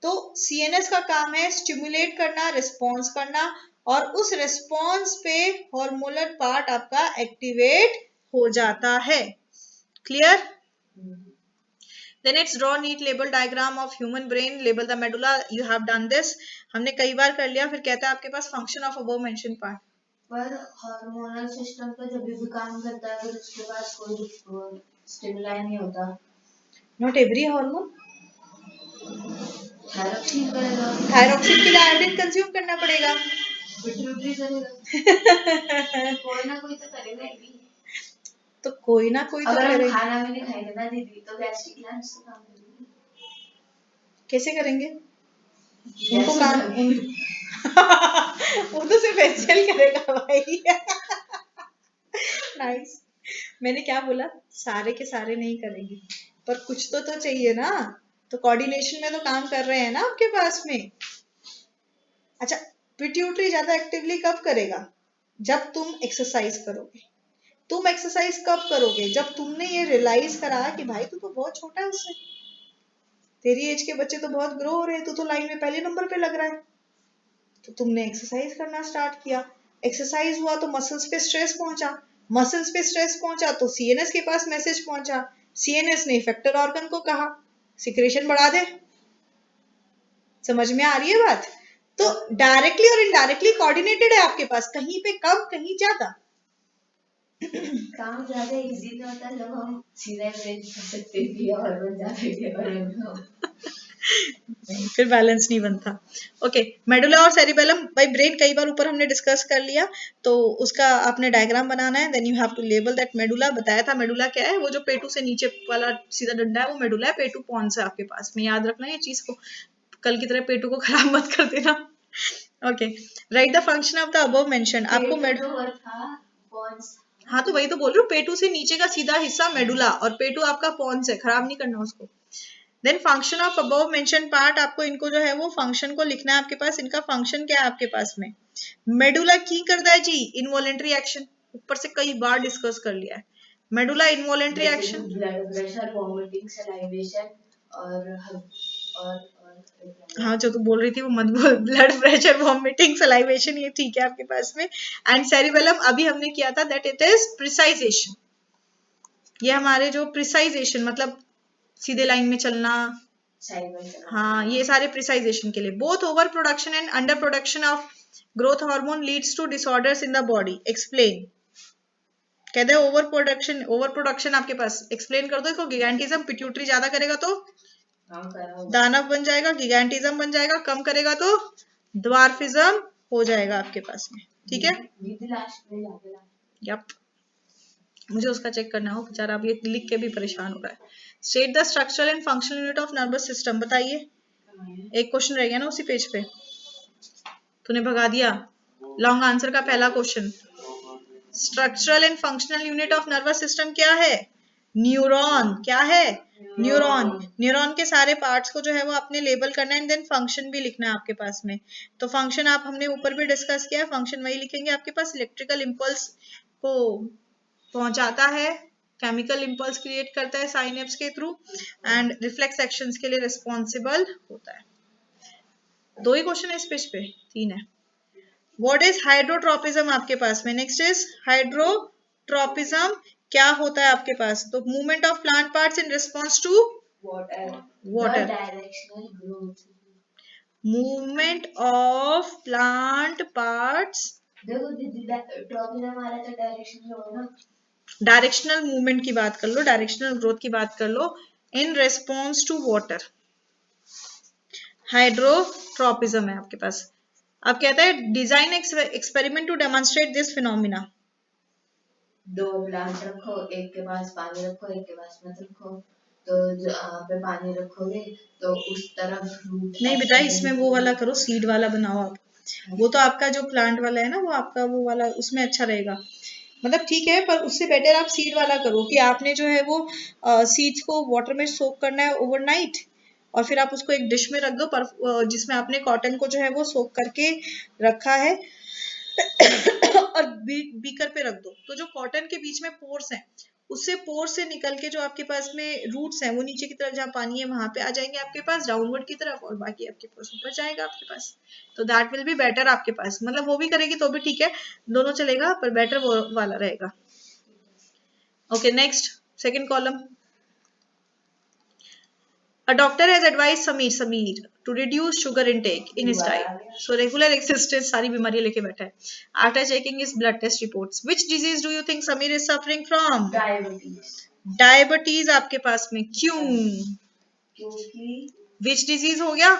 Speaker 1: तो सीएनएस का काम है स्टिमुलेट करना, रिस्पॉन्स करना, और उस रिस्पॉन्स पे हार्मोनल पार्ट आपका एक्टिवेट हो जाता है। Clear? Then it's draw neat label diagram of human brain, label the medulla. You have done this. हमने कई बार कर लिया। फिर कहता है आपके पास function of above mentioned part.
Speaker 2: पर हार्मोनल सिस्टम तो जब भी काम करता है अगर उसके पास कोई स्टिमुलाई नहीं होता।
Speaker 1: Not every hormone.
Speaker 2: थायरॉक्सिन करेगा।
Speaker 1: थायरॉक्सिन के लिए आयोडीन कंज्यूम करना पड़ेगा।
Speaker 2: पिट्यूटरी करेगा। कोई ना कोई तो करेगा ही। तो कोई ना कोई तो करेगा। अगर खाना में नहीं खाएंगे ना दीदी तो गैस्ट्रिक ग्लैंड्स तो काम करेंगे।
Speaker 1: कैसे करेंगे? उनको काम वो तो सिर्फ एचएल करेगा भाई। नाइस। मैंने क्या बोला? सारे के सारे नहीं करेंगे, पर कुछ तो चाहिए ना। तो कोऑर्डिनेशन में तो काम कर रहे हैं ना आपके पास में। अच्छा, पिट्यूटरी ज्यादा एक्टिवली कब करेगा? जब तुम एक्सरसाइज करोगे। तुम एक्सरसाइज कब करोगे? जब तुमने ये रियलाइज करा कि भाई तू तो बहुत छोटा है उससे, तेरी एज के बच्चे तो बहुत ग्रो हो रहे हैं, तू तो लाइन में पहले नंबर पे लग रहा है। तो तुमने एक्सरसाइज करना स्टार्ट किया। एक्सरसाइज हुआ तो मसल्स पे स्ट्रेस पहुंचा। मसल्स पे स्ट्रेस पहुंचा तो सीएनएस के पास मैसेज पहुंचा। सीएनएस ने इफेक्टर ऑर्गन को कहा सिक्रेशन बढ़ा दे। समझ में आ रही है बात? तो डायरेक्टली और इनडायरेक्टली कोऑर्डिनेटेड है आपके पास, कहीं पे कम कहीं ज्यादा। काम ज्यादा इजी तो होता है जब हम सीधा ब्रेन कर सकते थे और बन जाते नहीं, फिर बैलेंस नहीं बनता। ओके, मेडुला और सेरिबेलम भाई ब्रेन कई बार ऊपर हमने डिस्कस कर लिया, तो उसका आपने डायग्राम बनाना है। Then you have to label that medulla. बताया था मेडुला क्या है, वो जो पेटू से नीचे वाला सीधा डंडा है वो मेडुला है। पेटू पॉन्स है आपके पास में, याद रखना ये चीज को, कल की तरह पेटू को खराब मत कर देना। Okay, write the function of the above mention. आपको हाँ तो वही तो बोल रही हूँ, पेटू से नीचे का सीधा हिस्सा मेडुला और पेटू आपका पॉन्स है, खराब नहीं करना उसको। Then function of above mention part, आपको इनको जो है वो फंक्शन को लिखना है आपके पास। इनका फंक्शन क्या है आपके पास में? मेडुला की करता है जी इनवॉलेंट्री एक्शन, ऊपर से कई बार डिस्कस कर लिया है। Medulla involuntary action,
Speaker 2: blood pressure, vomiting, salivation और
Speaker 1: हाँ जो तू बोल रही थी वो मत बोल। ब्लड प्रेशर, वॉमिटिंग, सलाइवेशन, ये ठीक है आपके पास में। एंड सेरिबेलम अभी हमने किया था, दैट इट इज प्रिसाइजेशन। ये हमारे जो प्रिसाइजेशन मतलब सीधे लाइन में चलना, हाँ ये सारे प्रिसाइजेशन के लिए। Both over production and under production of growth hormone leads to disorders in the body. Explain. कहते हैं ओवर प्रोडक्शन आपके पास एक्सप्लेन कर दो इसको। गिगैंटिज्म, पिट्यूटरी ज्यादा करेगा तो दानव बन जाएगा, गिगैंटिज्म बन जाएगा, कम करेगा तो द्वार्फिज्म हो जाएगा आपके पास में। ठीक है, यप मुझे उसका चेक करना हो, बेचारा अब ये लिख के भी परेशान हो रहा है। State the structural and functional unit of nervous system. बताइए, एक क्वेश्चन रह गया ना उसी पेज पे, तूने भगा दिया। लॉन्ग आंसर का पहला question, structural and functional unit of nervous system क्या है? न्यूरॉन। क्या है? न्यूरॉन। न्यूरॉन के सारे पार्ट्स को जो है वो आपने लेबल करना है एंड देन फंक्शन भी लिखना है आपके पास में। तो फंक्शन आप हमने ऊपर भी डिस्कस किया है, फंक्शन वही लिखेंगे आपके पास। इलेक्ट्रिकल इंपल्स को पहुंचाता है, केमिकल इंपल्स क्रिएट करता है साइनेप्स के थ्रू, एंड रिफ्लेक्स एक्शंस के लिए रिस्पॉन्सिबल होता है। दो ही क्वेश्चन है इस पेज पे, तीन है। व्हाट इज हाइड्रोट्रोपिज्म आपके पास में? नेक्स्ट इज हाइड्रोट्रोपिज्म क्या होता है आपके पास? तो movement of plant parts in response to water.
Speaker 2: Directional growth,
Speaker 1: movement of plant parts,
Speaker 2: देखो दीदी ट्रोपिज्म हमारा तो डायरेक्शनल होगा ना।
Speaker 1: डायरेक्शनल मूवमेंट की बात कर लो, डायरेक्शनल ग्रोथ की बात कर लो in response to water. Hydrotropism है आपके पास। अब कहता है design experiment to demonstrate this phenomena.
Speaker 2: दो प्लांट रखो, एक के पास पानी रखो, एक के पास मत रखो। तो जहाँ पे पानी रखोगे तो उस तरफ
Speaker 1: नहीं बेटा, इसमें वो वाला करो, सीड वाला बनाओ आप। वो तो आपका जो प्लांट वाला है ना, वो आपका वो वाला उसमें अच्छा रहेगा। मतलब ठीक है, पर उससे बेटर आप सीड वाला करो कि आपने जो है वो सीड्स को वाटर में सोक करना है ओवरनाइट, और फिर आप उसको एक डिश में रख दो जिसमें आपने कॉटन को जो है वो सोक करके रखा है और बीकर पे रख दो। तो जो कॉटन के बीच में पोर्स हैं, उससे पोर्स से निकल के जो आपके पास में रूट्स हैं वो नीचे की तरफ जहाँ पानी है वहां पे आ जाएंगे आपके पास डाउनवर्ड की तरफ, और बाकी आपके पास ऊपर जाएगा आपके पास। तो दैट विल बी बेटर आपके पास, मतलब वो भी करेगी तो भी ठीक है, दोनों चलेगा, पर बेटर वो वाला रहेगा। Okay, next second column. A doctor has advised Sameer to reduce sugar intake in his diet. So regular exercise सारी बीमारी लेके बैठा है. After checking his blood test reports, which disease do you think Sameer is suffering from?
Speaker 2: Diabetes.
Speaker 1: Diabetes आपके पास में, क्यों?
Speaker 2: क्योंकि
Speaker 1: Which disease हो गया?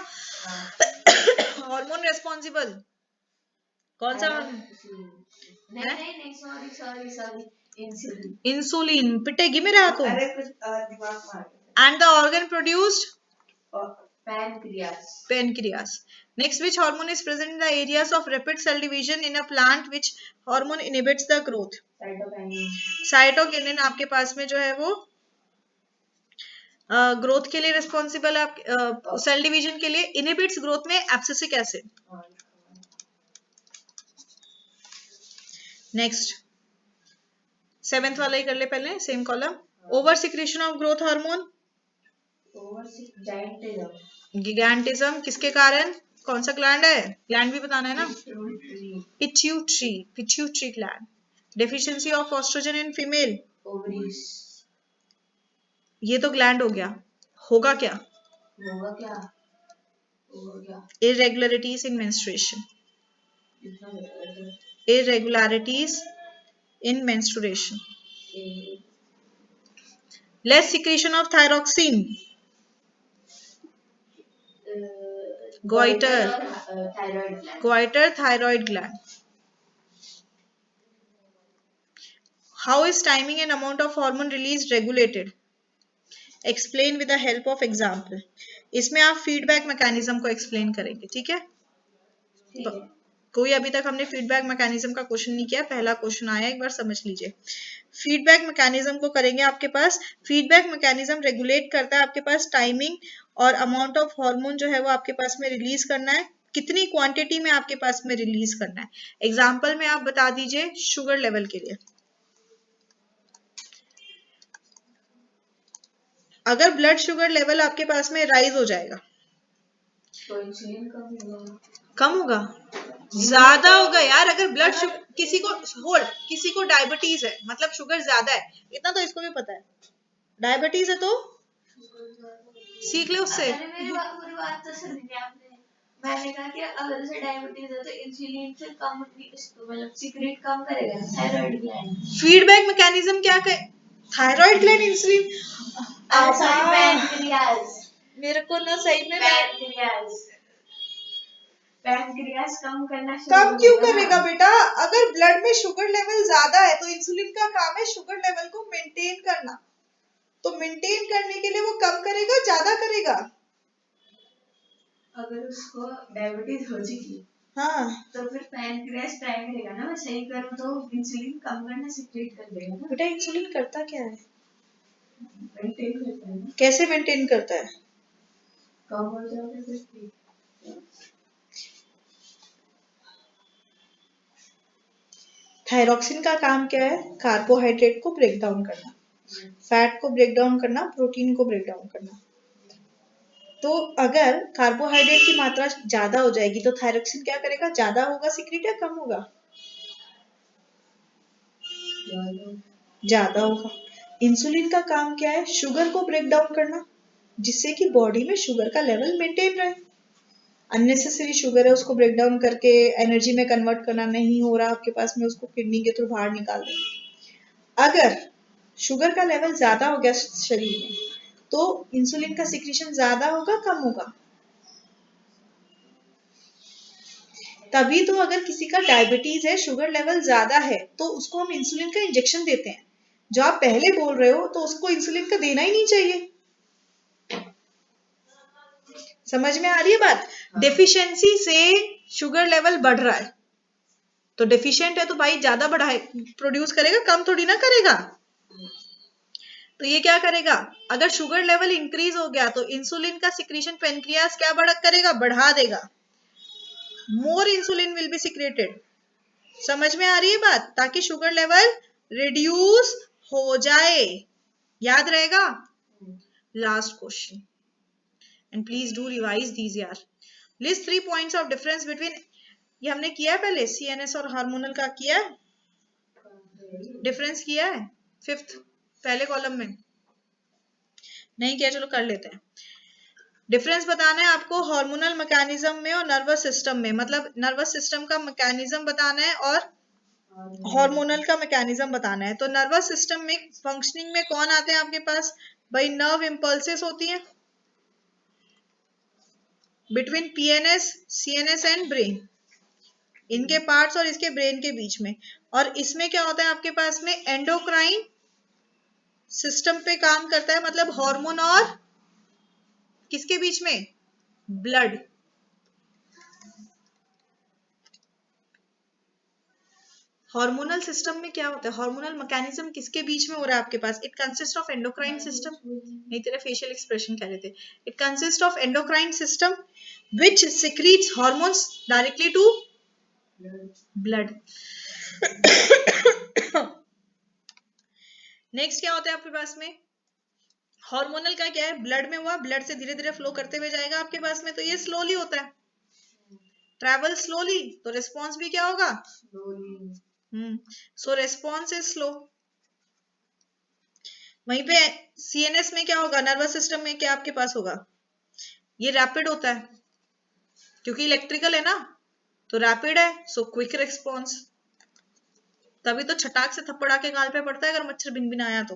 Speaker 1: Hormone responsible. कौन सा हार्मोन?
Speaker 2: नहीं सॉरी इंसुलिन।
Speaker 1: इंसुलिन पिटेगी मेरे हाथों।
Speaker 2: अरे कुछ दिमाग में
Speaker 1: And the organ produced?
Speaker 2: pancreas.
Speaker 1: Pancreas. Next, which hormone is present in the areas of rapid cell division in a plant? Which hormone inhibits the growth?
Speaker 2: Cytokinin.
Speaker 1: Cytokinin आपके पास में जो है वो ग्रोथ के लिए रिस्पॉन्सिबल है, सेल डिवीजन के लिए, इनहिबिट्स ग्रोथ में एब्सिसिक एसिड। नेक्स्ट सेवेंथ वाला ही कर ले पहले, same column. Over secretion of growth hormone, gigantism किसके कारण, कौन सा ग्लैंड है, ग्लैंड भी बताना है ना, pituitary gland. Deficiency of oestrogen in female, ये तो ग्लैंड हो गया, होगा क्या? Irregularities in menstruation, irregularities in menstruation, less secretion of thyroxine, goiter thyroid gland. How is timing and amount of hormone release regulated? Explain with the help of example. इसमें आप feedback mechanism को explain करेंगे, ठीक है? कोई अभी तक हमने फीडबैक मैकेनिज्म का क्वेश्चन नहीं किया, पहला क्वेश्चन आया, एक बार समझ लीजिए। फीडबैक मैकेनिज्म को करेंगे आपके पास। फीडबैक मैकेनिज्म रेगुलेट करता है आपके पास टाइमिंग और अमाउंट ऑफ हार्मोन जो है वो आपके पास में रिलीज करना है, कितनी क्वांटिटी में आपके पास में रिलीज करना है। एग्जाम्पल में आप बता दीजिए शुगर लेवल के लिए। अगर ब्लड शुगर लेवल आपके पास में राइज हो जाएगा
Speaker 2: तो इंसुलिन
Speaker 1: कम होगा, ज्यादा होगा यार। अगर ब्लड शुगर किसी को डायबिटीज है, मतलब शुगर ज्यादा है, इतना तो इसको भी पता है। डायबिटीज है तो सीख ले उससे।
Speaker 2: मेरी बात तो सुन ली आपने। मैंने कहा कि अगर उसे डायबिटीज है तो इंसुलिन से कम मतलब सीक्रेट कम करेगा थायराइड ग्लैंड।
Speaker 1: फीडबैक मैकेनिज्म क्या है? Thyroid gland insulin,
Speaker 2: sorry pancreas.
Speaker 1: मेरे को ना सही में
Speaker 2: पैनक्रियाज कम करना
Speaker 1: कम क्यों करेगा बेटा? अगर ब्लड में शुगर लेवल ज्यादा है तो इंसुलिन का काम है शुगर लेवल को मेंटेन करना, तो मेंटेन करने के लिए वो कम करेगा ज्यादा करेगा?
Speaker 2: अगर उसको डायबिटीज हो जाएगी
Speaker 1: हाँ
Speaker 2: तो फिर पैनक्रियाज ट्राई करेगा ना, मैं सही करूं तो इंसुलिन कम करना सीक्रेट कर देगा ना।
Speaker 1: बेटा इंसुलिन करता क्या है?
Speaker 2: मेंटेन करता है ना।
Speaker 1: कैसे मेंटेन करता है?
Speaker 2: कम हो जाएगा फिर।
Speaker 1: थायरॉक्सिन का काम क्या है? कार्बोहाइड्रेट को ब्रेक डाउन करना, फैट को ब्रेक डाउन करना, प्रोटीन को ब्रेक डाउन करना। तो अगर कार्बोहाइड्रेट की मात्रा ज्यादा हो जाएगी तो थायरॉक्सिन क्या करेगा? ज्यादा होगा सीक्रेट या कम होगा? ज्यादा होगा। इंसुलिन का काम क्या है? शुगर को ब्रेक डाउन करना, जिससे कि बॉडी में शुगर का लेवल मेंटेन रहे। अननेसेसरी शुगर है उसको ब्रेक डाउन करके एनर्जी में कन्वर्ट करना नहीं हो रहा आपके पास में, उसको किडनी के थ्रू बाहर निकाल देना। अगर शुगर का लेवल ज्यादा हो गया शरीर में तो इंसुलिन का सिक्रीशन ज्यादा होगा कम होगा? तभी तो अगर किसी का डायबिटीज है, शुगर लेवल ज्यादा है, तो उसको हम इंसुलिन का इंजेक्शन देते हैं। जो आप पहले बोल रहे हो तो उसको इंसुलिन का देना ही नहीं चाहिए। समझ में आ रही है बात? डेफिशिएंसी से शुगर लेवल बढ़ रहा है, तो डेफिशिएंट है तो भाई ज्यादा बढ़ाए प्रोड्यूस करेगा, कम थोड़ी ना करेगा। तो तो ये क्या करेगा, अगर शुगर लेवल इंक्रीज हो गया तो इंसुलिन का सिक्रीशन पेनक्रियास क्या करेगा, बढ़ा देगा, more insulin will be secreted. समझ में आ रही है बात, ताकि शुगर लेवल रिड्यूस हो जाए। याद रहेगा? Last question, and please do revise these यार। List 3 points of difference between, ये हमने किया है पहले, सीएनएस और हार्मोनल का किया है, डिफरेंस किया है 5th पहले कॉलम में, नहीं किया, चलो कर लेते हैं। डिफरेंस बताना है आपको हार्मोनल मैकेनिज्म में और नर्वस सिस्टम में, मतलब नर्वस सिस्टम का मैकेनिज्म बताना है और हार्मोनल का मैकेनिज्म बताना है। तो नर्वस सिस्टम में फंक्शनिंग में कौन आते हैं आपके पास, भाई नर्व इंपल्सेस होती हैं between PNS, CNS and brain, इनके पार्ट्स और इसके ब्रेन के बीच में। और इसमें क्या होता है आपके पास में, एंडोक्राइन सिस्टम पे काम करता है, मतलब हार्मोन और किसके बीच में, ब्लड। हार्मोनल सिस्टम में क्या होता है, हार्मोनल मैकेनिज्म किसके बीच में हो रहा है आपके पास, it consist of endocrine system, नहीं तेरे फेशियल एक्सप्रेशन कह रहे थे, it consist of endocrine system which secretes hormones directly to blood. Next क्या होता है आपके पास में, हार्मोनल का क्या है, ब्लड में हुआ, ब्लड से धीरे धीरे फ्लो करते हुए जाएगा आपके पास में, तो ये स्लोली होता है, ट्रैवल स्लोली, तो रिस्पॉन्स भी क्या होगा, सो रिस्पॉन्स इज स्लो। वहीं पे सीएनएस में क्या होगा, नर्वस सिस्टम में क्या आपके पास होगा, ये रैपिड होता है क्योंकि इलेक्ट्रिकल है ना, तो रैपिड है, सो क्विक रिस्पॉन्स। तभी तो छटाक से थप्पड़ आके गाल पे पड़ता है अगर मच्छर बिन बिन आया तो,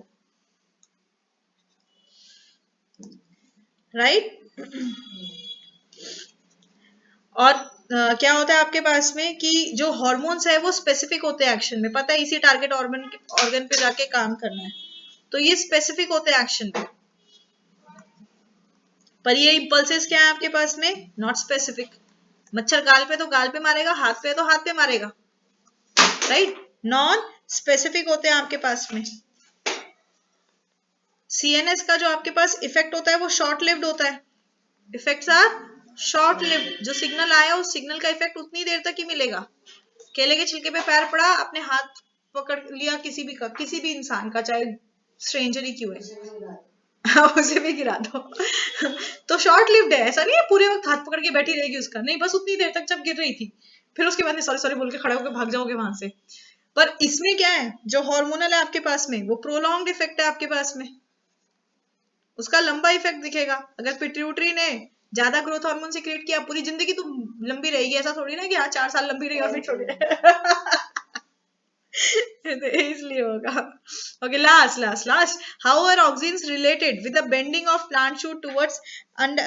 Speaker 1: राइट। और क्या होता है आपके पास में कि जो हार्मोन्स है वो स्पेसिफिक होते हैं एक्शन में, पता है इसी टारगेट ऑर्गन पे जाके काम करना है, तो ये स्पेसिफिक होते हैं एक्शन में। पर ये इंपल्सेस क्या है आपके पास में, नॉट स्पेसिफिक। मच्छर गाल पे तो गाल पे मारेगा, हाथ पे तो हाथ पे मारेगा, राइट, नॉन स्पेसिफिक होते हैं आपके पास में। सीएनएस का जो आपके पास इफेक्ट होता है वो शॉर्ट लिव्ड होता है, इफेक्ट्स आर शॉर्ट लिव्ड, जो सिग्नल आया उस सिग्नल का इफेक्ट उतनी देर तक ही मिलेगा। केले के छिलके पे पैर पड़ा, अपने हाथ पकड़ लिया किसी भी इंसान का, चाहे स्ट्रेंजर ही क्यों है, उसे भी गिरा दो, तो शॉर्ट लिव्ड है, ऐसा नहीं है पूरे वक्त हाथ पकड़ के बैठी रहेगी उसका, नहीं, बस उतनी देर तक जब गिर रही थी, फिर उसके बाद में सॉरी सॉरी बोल के खड़े होकर भाग जाओगे वहां से। पर इसमें क्या है, जो हार्मोनल है आपके पास में वो प्रोलॉन्ग्ड इफेक्ट है आपके पास में, उसका लंबा इफेक्ट दिखेगा। अगर पिट्यूटरी ने ज्यादा ग्रोथ हार्मोन सिक्रेट किया, पूरी जिंदगी तो लंबी रहेगी, ऐसा थोड़ी ना कि हाँ 4 साल लंबी रही और फिर छोड़ इसलिए होगा। Okay, last however auxins related with the bending of plant shoot towards and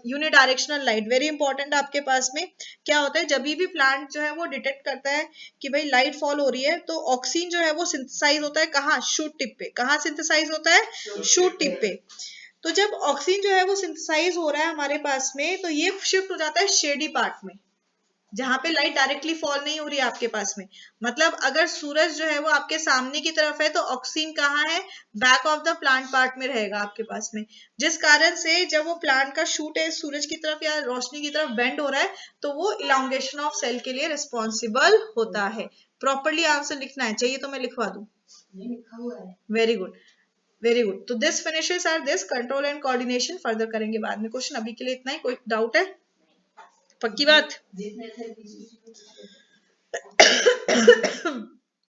Speaker 1: unidirectional light, very important. आपके पास में क्या होता है, जब भी प्लांट जो है वो डिटेक्ट करता है कि भाई लाइट फॉल हो रही है, तो ऑक्सीन जो है वो सिंथेसाइज होता है कहाँ, शूट टिप पे। कहाँ सिंथेसाइज होता है, शूट टिप पे। तो जब ऑक्सीन जो है वो सिंथेसाइज हो रहा है हमारे पास में, तो ये शिफ्ट हो जाता है शेडी पार्ट में, जहां पे लाइट डायरेक्टली फॉल नहीं हो रही है आपके पास में। मतलब अगर सूरज जो है वो आपके सामने की तरफ है, तो ऑक्सीन कहाँ है, back of the plant part में रहेगा आपके पास में, जिस कारण से जब वो प्लांट का शूट है सूरज की तरफ या रोशनी की तरफ बेंड हो रहा है, तो वो इलांगेशन ऑफ सेल के लिए रिस्पॉन्सिबल होता है। प्रॉपरली आंसर लिखना है, चाहिए तो मैं लिखवा दूं,
Speaker 2: लिखा हुआ है।
Speaker 1: Very good, very good. तो this finishes our this, control and coordination further करेंगे बाद में। क्वेश्चन अभी के लिए इतना ही, कोई डाउट है, पक्की बात?